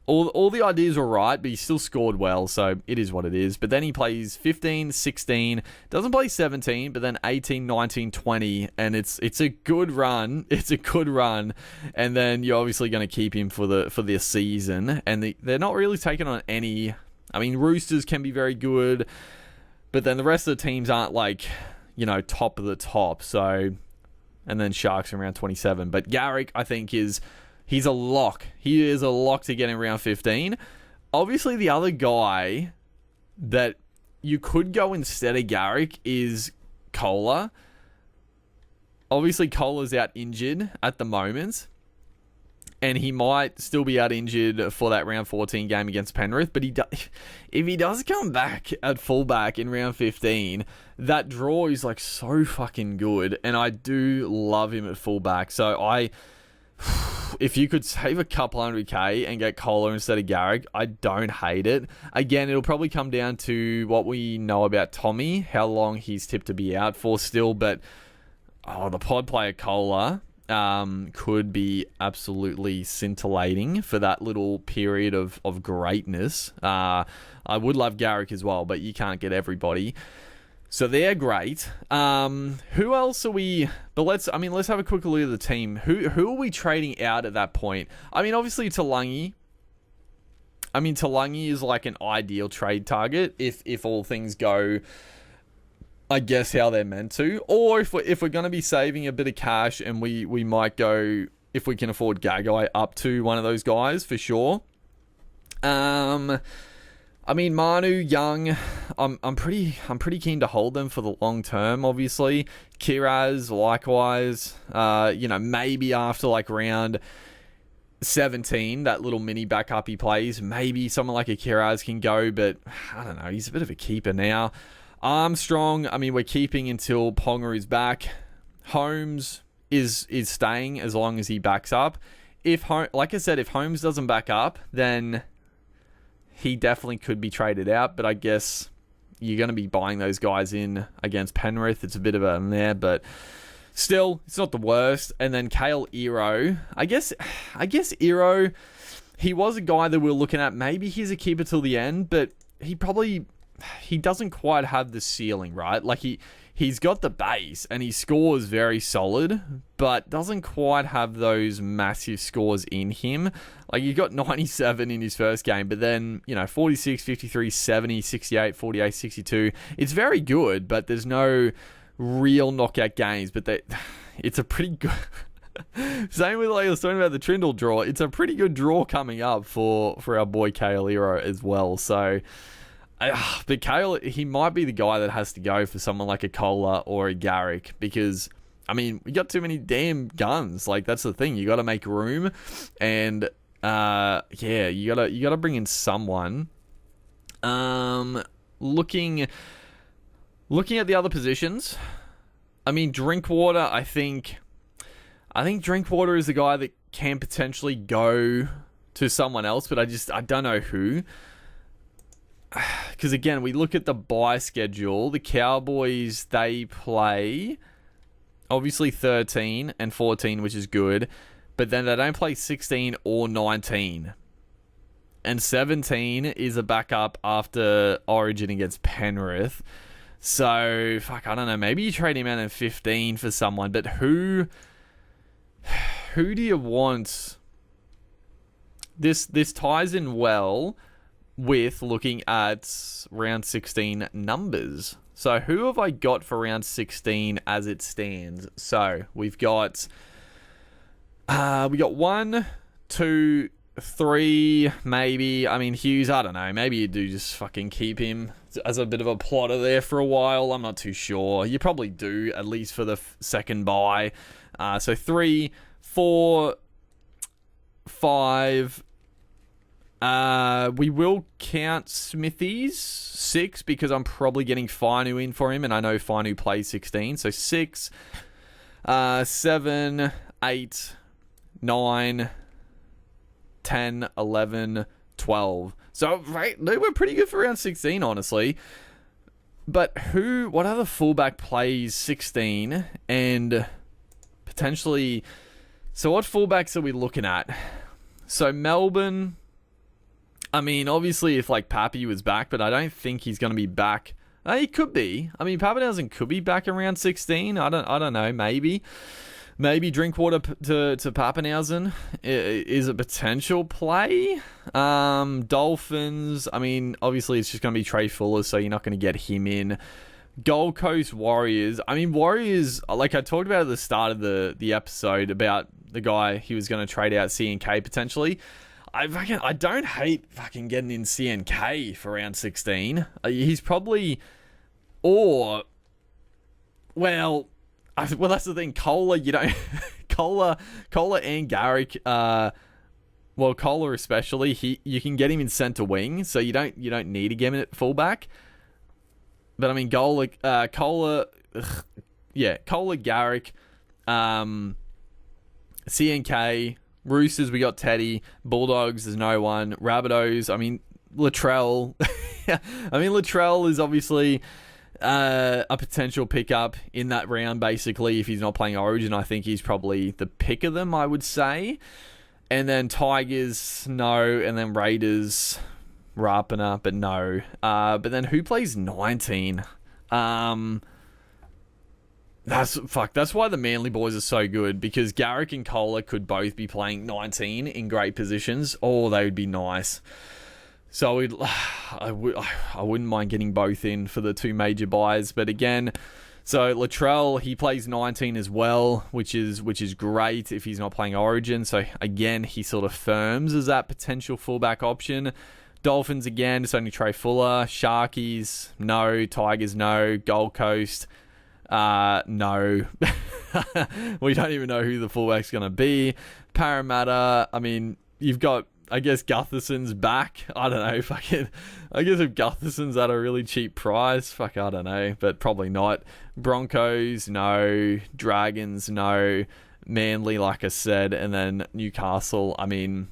A: All the ideas were right, but he still scored well, so it is what it is. But then he plays 15, 16, doesn't play 17, but then 18, 19, 20, and it's a good run. It's a good run, and then you're obviously going to keep him for the season. And they're not really taking on any. I mean, Roosters can be very good, but then the rest of the teams aren't like, top of the top. So, and then Sharks in round 27. But Garrick, I think, he's a lock. He is a lock to get in round 15. Obviously, the other guy that you could go instead of Garrick is Kohler. Obviously, Kohler's out injured at the moment, and he might still be out injured for that round 14 game against Penrith. But if he does come back at fullback in round 15, that draw is like so fucking good, and I do love him at fullback. So if you could save a couple $100K and get Kohler instead of Garrick, I don't hate it. Again, it'll probably come down to what we know about Tommy, how long he's tipped to be out for still. But the pod player Kohler could be absolutely scintillating for that little period of greatness. I would love Garrick as well, but you can't get everybody. So they're great. Who else are we? But let's have a quick look at the team. Who are we trading out at that point? I mean, obviously Talangi. Talangi is like an ideal trade target if all things go, I guess, how they're meant to. Or if we're going to be saving a bit of cash, and we might go, if we can afford Gagai, up to one of those guys for sure. Manu, Young, I'm pretty keen to hold them for the long term, obviously. Kiraz, likewise. Maybe after like round 17, that little mini backup he plays. Maybe someone like a Kiraz can go, but I don't know. He's a bit of a keeper now. Armstrong, I mean, we're keeping until Ponga is back. Holmes is staying as long as he backs up. Like I said, if Holmes doesn't back up, then he definitely could be traded out. But I guess you're going to be buying those guys in against Penrith. It's a bit of a meh, but still, it's not the worst. And then Kale Iro. I guess Iro, he was a guy that we were looking at. Maybe he's a keeper till the end, but he doesn't quite have the ceiling, right? Like he's got the base and he scores very solid, but doesn't quite have those massive scores in him. Like he got 97 in his first game, but then, 46, 53, 70, 68, 48, 62. It's very good, but there's no real knockout games, but it's a pretty good... Same with, like I was talking about the Trindle draw. It's a pretty good draw coming up for our boy Kale Iro as well. So, but Kale, he might be the guy that has to go for someone like a Kohler or a Garrick, because, I mean, we got too many damn guns. Like, that's the thing. You got to make room, and you gotta bring in someone. Looking at the other positions, I mean, Drinkwater, I think Drinkwater is the guy that can potentially go to someone else, but I don't know who. Because again, we look at the bye schedule. The Cowboys, they play obviously 13 and 14, which is good, but then they don't play 16 or 19. And 17 is a backup after Origin against Penrith. So, I don't know. Maybe you trade him out in 15 for someone, but who do you want? This ties in well with looking at round 16 numbers. So who have I got for round 16 as it stands? So we've got 1, 2, 3, maybe. I mean, Hughes, I don't know. Maybe you do just fucking keep him as a bit of a plotter there for a while. I'm not too sure. You probably do, at least for the second bye. So 3, 4, 5. We will count Smithies 6 because I'm probably getting Fainu in for him, and I know Fainu plays 16. So 6, 7, 8, 9, 10, 11, 12. So, right, they were pretty good for round 16, honestly. But what other fullback plays 16 and potentially... So what fullbacks are we looking at? So Melbourne... I mean, obviously, if, Pappy was back, but I don't think he's going to be back. He could be. I mean, Pappenhausen could be back around 16. I don't know. Maybe Drinkwater to Pappenhausen is a potential play. Dolphins, I mean, obviously, it's just going to be Trey Fuller, so you're not going to get him in. Gold Coast Warriors. I mean, Warriors, like I talked about at the start of the episode about the guy he was going to trade out CNK potentially. I don't hate fucking getting in CNK for round 16. He's probably... Or... Well, that's the thing. Kohler, you don't... Kohler and Garrick... well, Kohler especially, you can get him in centre wing, so you don't need to get him at fullback. But I mean, Kohler, Garrick, CNK... Roosters, we got Teddy. Bulldogs, there's no one. Rabbitohs, I mean, Latrell. I mean, Latrell is obviously a potential pickup in that round, basically. If he's not playing Origin, I think he's probably the pick of them, I would say. And then Tigers, no. And then Raiders, Rapana, but no. But then who plays 19? That's why the Manly boys are so good, because Garrick and Kohler could both be playing 19 in great positions. Oh, they would be nice. So I wouldn't mind getting both in for the two major buys. But again, so Latrell, he plays 19 as well, which is great if he's not playing Origin. So again, he sort of firms as that potential fullback option. Dolphins, again, it's only Trey Fuller. Sharkies, no. Tigers, no. Gold Coast, no. We don't even know who the fullback's going to be. Parramatta, I mean, you've got, I guess, Gutherson's back. I don't know. I guess if Gutherson's at a really cheap price, I don't know, but probably not. Broncos, no. Dragons, no. Manly, like I said, and then Newcastle. I mean,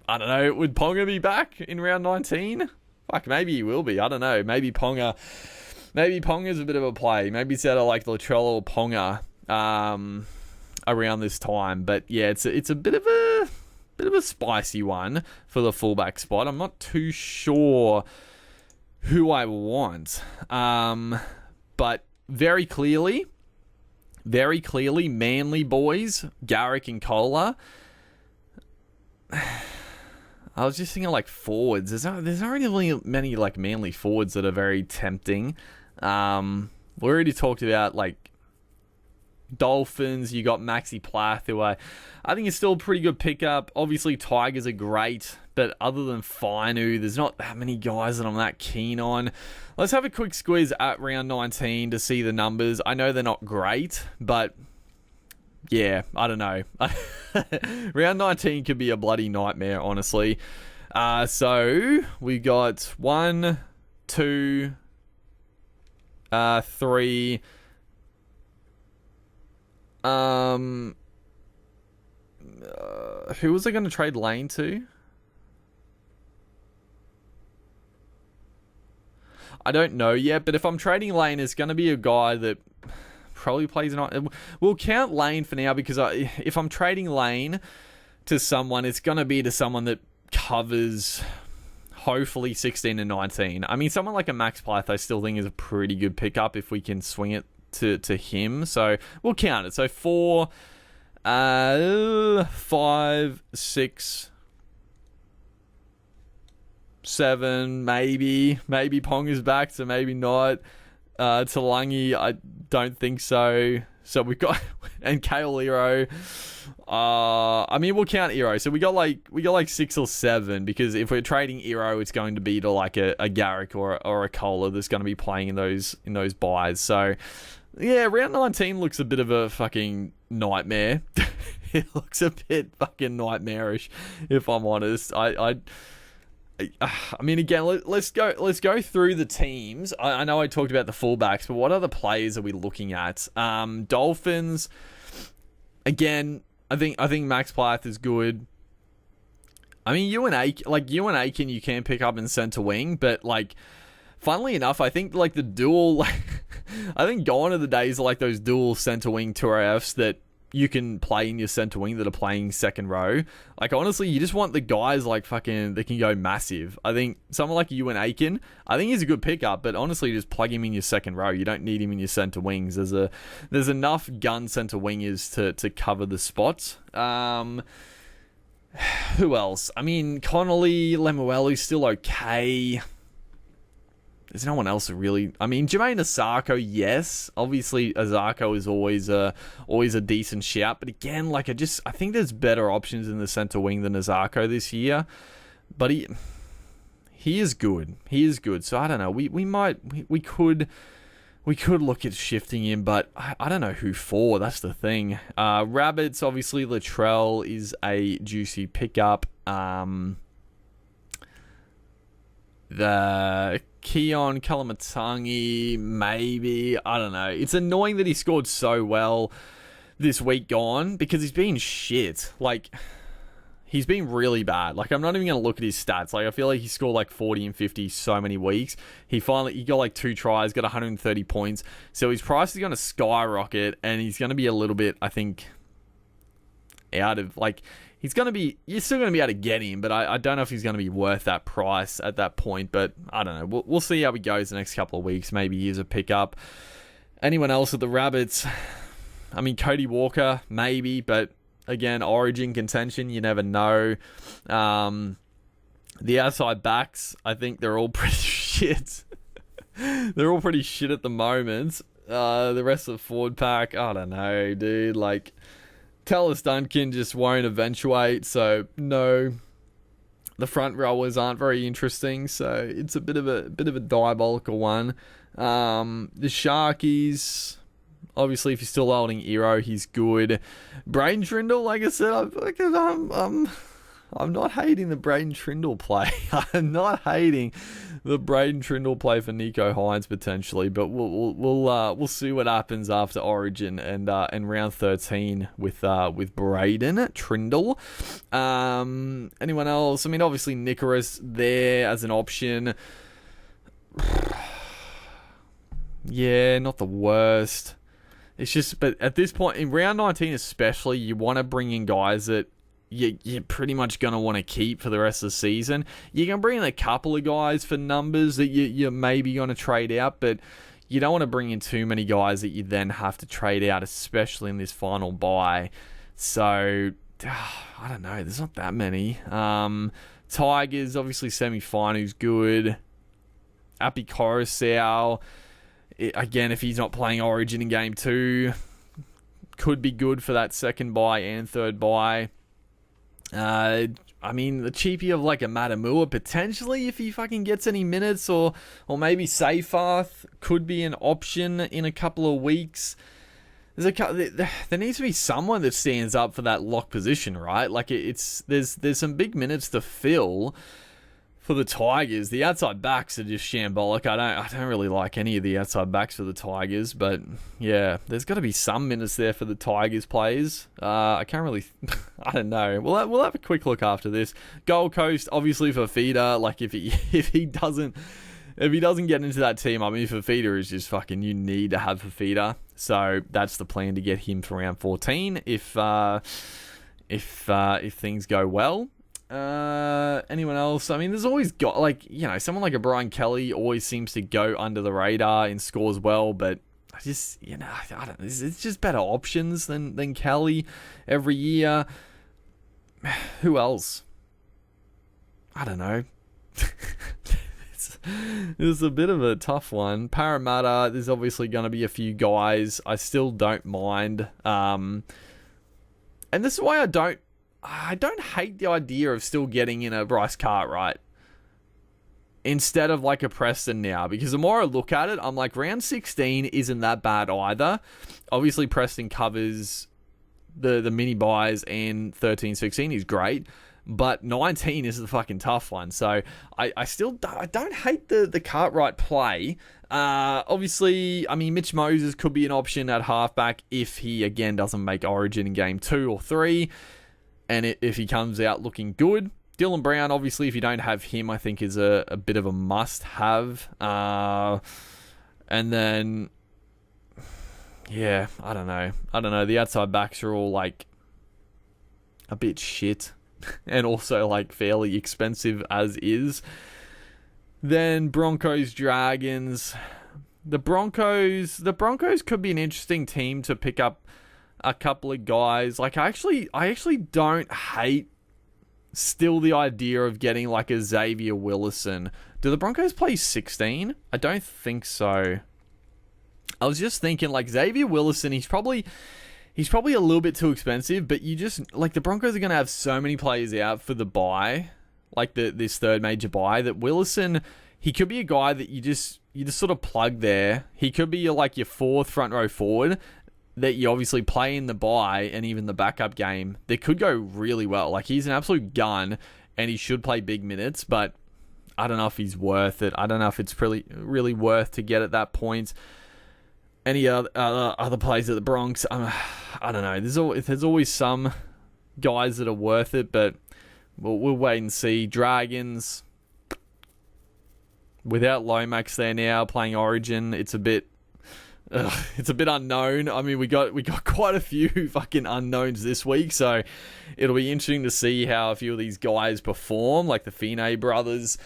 A: I don't know. Would Ponga be back in round 19? Maybe he will be. I don't know. Maybe Ponga's a bit of a play. Maybe it's out of like Latrell or Ponga around this time. But yeah, it's a bit of a spicy one for the fullback spot. I'm not too sure who I want. But very clearly, Manly boys, Garrick and Kohler. I was just thinking like forwards. There's not really many like Manly forwards that are very tempting. We already talked about like Dolphins. You got Maxi Plath, who I think is still a pretty good pickup. Obviously Tigers are great, but other than Fainu, there's not that many guys that I'm that keen on. Let's have a quick squeeze at round 19 to see the numbers. I know they're not great, but yeah, I don't know. Round 19 could be a bloody nightmare, honestly. So we got 1, 2, 3. Who was I going to trade Lane to? I don't know yet, but if I'm trading Lane, it's going to be a guy that probably plays we'll count Lane for now, because if I'm trading Lane to someone, it's going to be to someone that covers hopefully 16 and 19. I mean, someone like a Max Plath I still think is a pretty good pickup if we can swing it to him. So we'll count it. So 4, 5, 6, 7, maybe Ponga's back, so maybe not. Talangi, I don't think so. So we've got, and Kale Ero. I mean, we'll count Ero. So we got like 6 or 7, because if we're trading Ero, it's going to be to like a Garrick or a Kohler that's going to be playing in those buys. So yeah, round 19 looks a bit of a fucking nightmare. It looks a bit fucking nightmarish, if I'm honest. I mean, again, let's go through the teams. I know I talked about the fullbacks, but what other players are we looking at? Dolphins, again, I think Max Plath is good. I mean, Ewan Aiken you can pick up in centre wing, but like, funnily enough, I think like the dual, I think gone are the days of like those dual centre wing tour Fs that you can play in your centre wing that are playing second row. Like, honestly, you just want the guys like fucking that can go massive. I think someone like Ewan Aiken, I think he's a good pickup, but honestly, just plug him in your second row. You don't need him in your centre wings. There's enough gun centre wingers to cover the spots. Who else? I mean, Connolly, Lemuelu's still okay. There's no one else who really... I mean, Jermaine Asako, yes. Obviously, Asako is always a decent shout. But again, like, I think there's better options in the centre wing than Asako this year. But he is good. He is good. So, I don't know. We could look at shifting him, but I don't know who for. That's the thing. Rabbits, obviously, Latrell is a juicy pickup. The Keon Kalamatangi, maybe. I don't know. It's annoying that he scored so well this week gone, because he's been shit. Like, he's been really bad. Like, I'm not even going to look at his stats. Like, I feel like he scored like 40 and 50 so many weeks. He got like 2 tries, got 130 points. So his price is going to skyrocket, and he's going to be a little bit, I think, out of, like... you're still going to be able to get him, but I don't know if he's going to be worth that price at that point. But I don't know. We'll see how he goes the next couple of weeks. Maybe he's a pickup. Anyone else at the Rabbits? I mean, Cody Walker, maybe. But again, Origin contention, you never know. The outside backs, I think they're all pretty shit. They're all pretty shit at the moment. The rest of the forward pack, I don't know, dude. Like... Tallis Duncan just won't eventuate, so no. The front rowers aren't very interesting, so it's a bit of a diabolical one. The Sharkies, Obviously, if you're still holding Eero, he's good. Braden Trindle, like I said, I'm not hating the Braden Trindle play. I'm not hating the Braden Trindle play for Nico Hynes potentially, but we'll see what happens after Origin and round 13 with Braden Trindle. Anyone else? I mean, obviously Nicholas there as an option. Yeah, not the worst. It's just, but at this point in round 19 especially, you want to bring in guys that you're pretty much going to want to keep for the rest of the season. You can bring in a couple of guys for numbers that you're maybe going to trade out, but you don't want to bring in too many guys that you then have to trade out, especially in this final buy. So, I don't know. There's not that many. Tigers, obviously semi-finals, good. Appy Coruscant, again, if he's not playing Origin in Game 2, could be good for that second buy and third buy. I mean, the cheapie of like a Matamua, potentially, if he fucking gets any minutes, or maybe Seyfarth could be an option in a couple of weeks. There needs to be someone that stands up for that lock position, right? Like, there's some big minutes to fill for the Tigers. The outside backs are just shambolic. I don't really like any of the outside backs for the Tigers, but yeah, there's got to be some minutes there for the Tigers players. I can't really, I don't know. We'll have a quick look after this. Gold Coast, obviously for Feeder. Like if he doesn't get into that team, I mean, Fafita is just fucking, you need to have Fafita. So that's the plan, to get him for round 14 if things go well. Anyone else? I mean, there's always got, like, you know, someone like a Brian Kelly always seems to go under the radar and scores well, but I just, you know, I don't know. It's just better options than Kelly every year. Who else? I don't know. It's a bit of a tough one. Parramatta, there's obviously going to be a few guys I still don't mind. And this is why I don't hate the idea of still getting in a Bryce Cartright instead of like a Preston now, because the more I look at it, I'm like, round 16 isn't that bad either. Obviously, Preston covers the mini buys, and 13-16 is great, but 19 is the fucking tough one. So I don't hate the Cartwright play. Obviously, I mean, Mitch Moses could be an option at halfback if he again doesn't make Origin in game 2 or 3. And if he comes out looking good. Dylan Brown, obviously, if you don't have him, I think is a bit of a must-have. And then, yeah, I don't know. The outside backs are all, like, a bit shit. And also, like, fairly expensive as is. Then Broncos, Dragons. The Broncos could be an interesting team to pick up a couple of guys. Like, I actually don't hate still the idea of getting like a Xavier Willison. Do the Broncos play 16? I don't think so. I was just thinking, like, Xavier Willison, he's probably a little bit too expensive, but you just, like, the Broncos are going to have so many players out for the bye, like this third major bye, that Willison, he could be a guy that you just sort of plug there. He could be your fourth front row forward that you obviously play in the bye and even the backup game. That could go really well. Like, he's an absolute gun and he should play big minutes, but I don't know if he's worth it. I don't know if it's really worth to get at that point. Any other plays at the Bronx, I don't know. There's always some guys that are worth it, but we'll wait and see. Dragons, without Lomax there now playing Origin, it's a bit unknown. I mean, we got quite a few fucking unknowns this week, so it'll be interesting to see how a few of these guys perform, like the Fine brothers.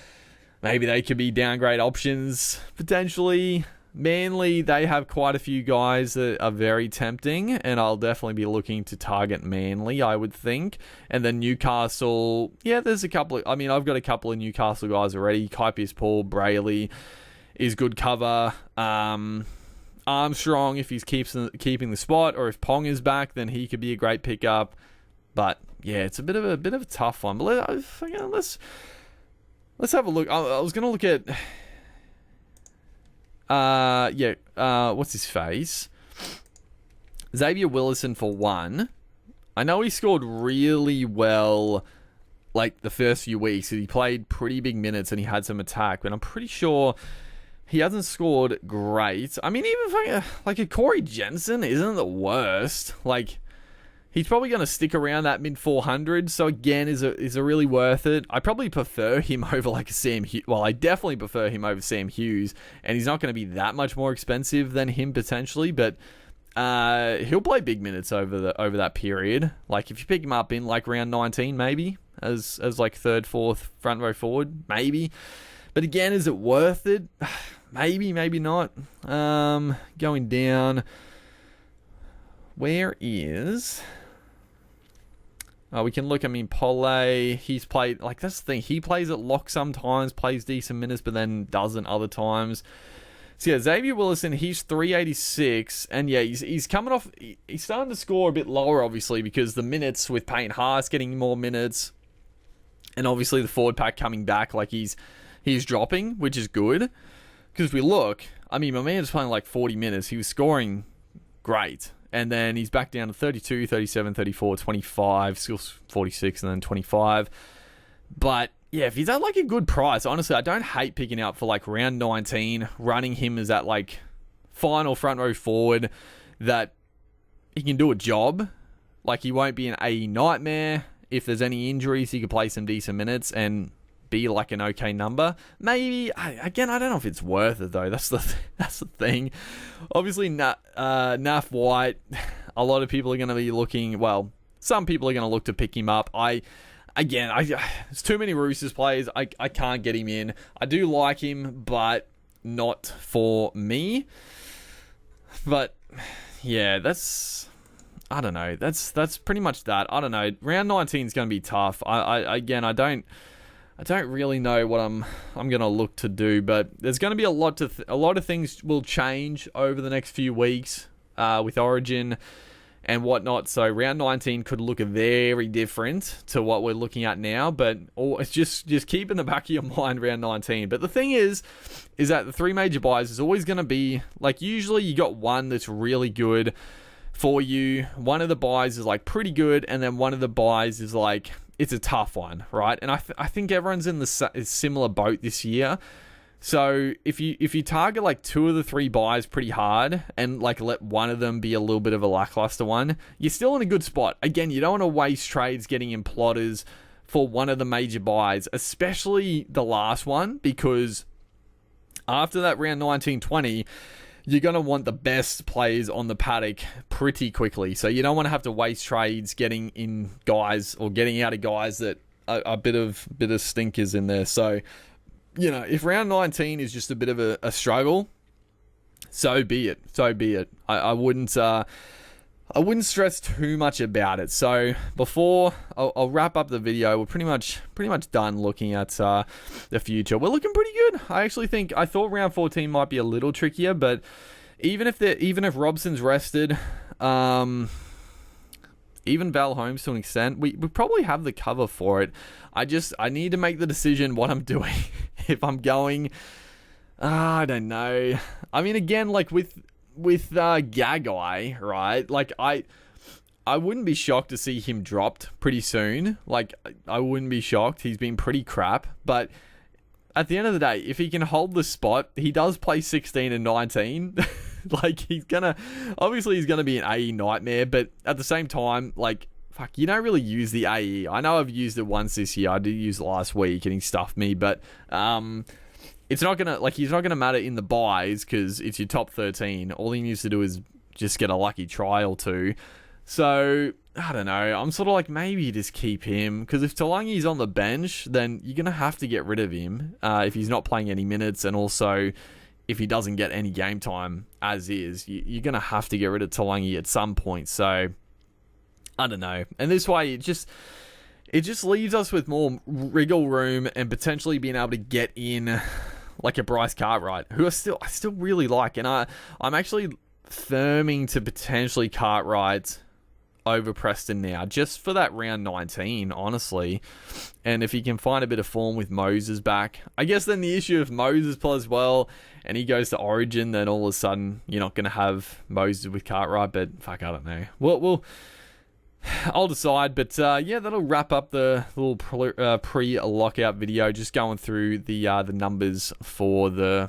A: Maybe they could be downgrade options, potentially. Manly, they have quite a few guys that are very tempting, and I'll definitely be looking to target Manly, I would think. And then Newcastle, yeah, there's a couple of, I've got a couple of Newcastle guys already. Kaipius Paul, Brayley is good cover. Armstrong, if he's keeping the spot, or if Pong is back, then he could be a great pickup. But yeah, it's a bit of a tough one. But let's have a look. I was gonna look at what's his face? Xavier Willison for one. I know he scored really well like the first few weeks. He played pretty big minutes and he had some attack, but I'm pretty sure he hasn't scored great. I mean, even like a Corey Jensen isn't the worst. Like, he's probably going to stick around that mid 400s. So again, is a really worth it. I probably prefer him over like a Sam Hughes. Well, I definitely prefer him over Sam Hughes, and he's not going to be that much more expensive than him potentially, but he'll play big minutes over that period. Like, if you pick him up in like round 19, maybe as like third, fourth front row forward, maybe. But again, is it worth it? Maybe, maybe not. Going down. Where is... we can look, I mean, Pole, he's played, like, that's the thing, he plays at lock sometimes, plays decent minutes, but then doesn't other times. So yeah, Xavier Willison, he's 386, and yeah, he's coming off, he's starting to score a bit lower, obviously, because the minutes with Payne Haas getting more minutes, and obviously the forward pack coming back, like, he's dropping, which is good, because if we look, I mean, my man's playing like 40 minutes, he was scoring great. And then he's back down to 32, 37, 34, 25, still 46, and then 25. But yeah, if he's at like a good price, honestly, I don't hate picking out for like round 19, running him as that like final front row forward that he can do a job. Like, he won't be an AE nightmare. If there's any injuries, he could play some decent minutes and be like an okay number. Maybe, again, I don't know if it's worth it though. That's the thing. Obviously, Naf White, a lot of people are going to be looking, well, some people are going to look to pick him up. There's too many Roosters players. I can't get him in. I do like him, but not for me. But yeah, I don't know. That's pretty much that. I don't know. Round 19 is going to be tough. I don't really know what I'm going to look to do, but there's going to be a lot of things will change over the next few weeks with Origin and whatnot. So round 19 could look very different to what we're looking at now, but it's just keep in the back of your mind round 19. But the thing is that the three major buys is always going to be, like, usually you got one that's really good for you. One of the buys is like pretty good, and then one of the buys is like, it's a tough one, right? And I think everyone's in the similar boat this year. So if you target like two of the three buys pretty hard and like let one of them be a little bit of a lackluster one, you're still in a good spot. Again, you don't want to waste trades getting in plotters for one of the major buys, especially the last one, because after that round 19-20, you're going to want the best players on the paddock pretty quickly. So you don't want to have to waste trades getting in guys or getting out of guys that are a bit of stinkers in there. So, you know, if round 19 is just a bit of a struggle, so be it. I wouldn't stress too much about it. So before I'll wrap up the video, we're pretty much done looking at the future. We're looking pretty good. I thought round 14 might be a little trickier, but even if Robson's rested, even Val Holmes to an extent, we probably have the cover for it. I need to make the decision what I'm doing. If I'm going, I don't know. I mean, again, like with Gagai, right? Like, I wouldn't be shocked to see him dropped pretty soon. Like, I wouldn't be shocked. He's been pretty crap. But at the end of the day, if he can hold the spot, he does play 16 and 19. Like, he's going to be an AE nightmare. But at the same time, like, fuck, you don't really use the AE. I know I've used it once this year. I did use it last week and he stuffed me. But, it's not going to, like, he's not going to matter in the buys because it's your top 13. All he needs to do is just get a lucky try or two. So, I don't know. I'm sort of like, maybe you just keep him, because if Talangi's on the bench, then you're going to have to get rid of him if he's not playing any minutes, and also if he doesn't get any game time as is. You're going to have to get rid of Talangi at some point. So, I don't know. And this way, it just leaves us with more wriggle room and potentially being able to get in like a Bryce Cartwright, who I still really like. And I'm actually firming to potentially Cartwright over Preston now, just for that round 19, honestly. And if he can find a bit of form with Moses back, I guess then the issue if Moses plays well and he goes to Origin, then all of a sudden you're not going to have Moses with Cartwright. But fuck, I don't know. I'll decide. But yeah, that'll wrap up the little pre-lockout video, just going through the numbers for the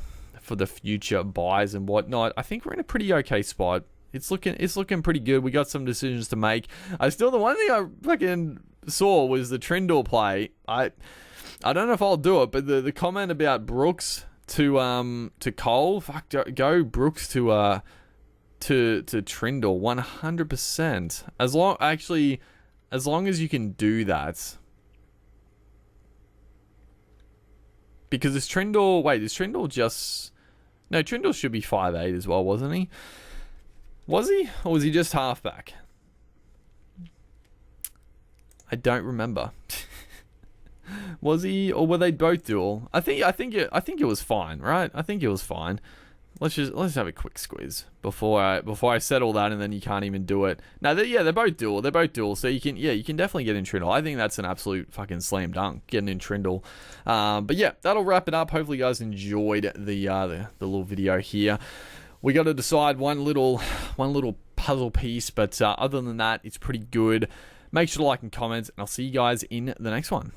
A: future buys and whatnot. I think we're in a pretty okay spot. It's looking pretty good. We got some decisions to make. The one thing I fucking saw was the Trindle play. I don't know if I'll do it, but the comment about Brooks to Cole, fuck, go Brooks to Trindle 100%. As long as you can do that. Because is Trindle just... No, Trindle should be 5'8" as well, wasn't he? Was he? Or was he just halfback? I don't remember. Was he, or were they both dual? I think it was fine, right? I think it was fine. Let's have a quick squeeze before I said all that, and then you can't even do it. No, they're both dual. They're both dual. So you can definitely get in Trindle. I think that's an absolute fucking slam dunk, getting in Trindle. But yeah, that'll wrap it up. Hopefully you guys enjoyed the little video here. We got to decide one little puzzle piece, but other than that, it's pretty good. Make sure to like and comment, and I'll see you guys in the next one.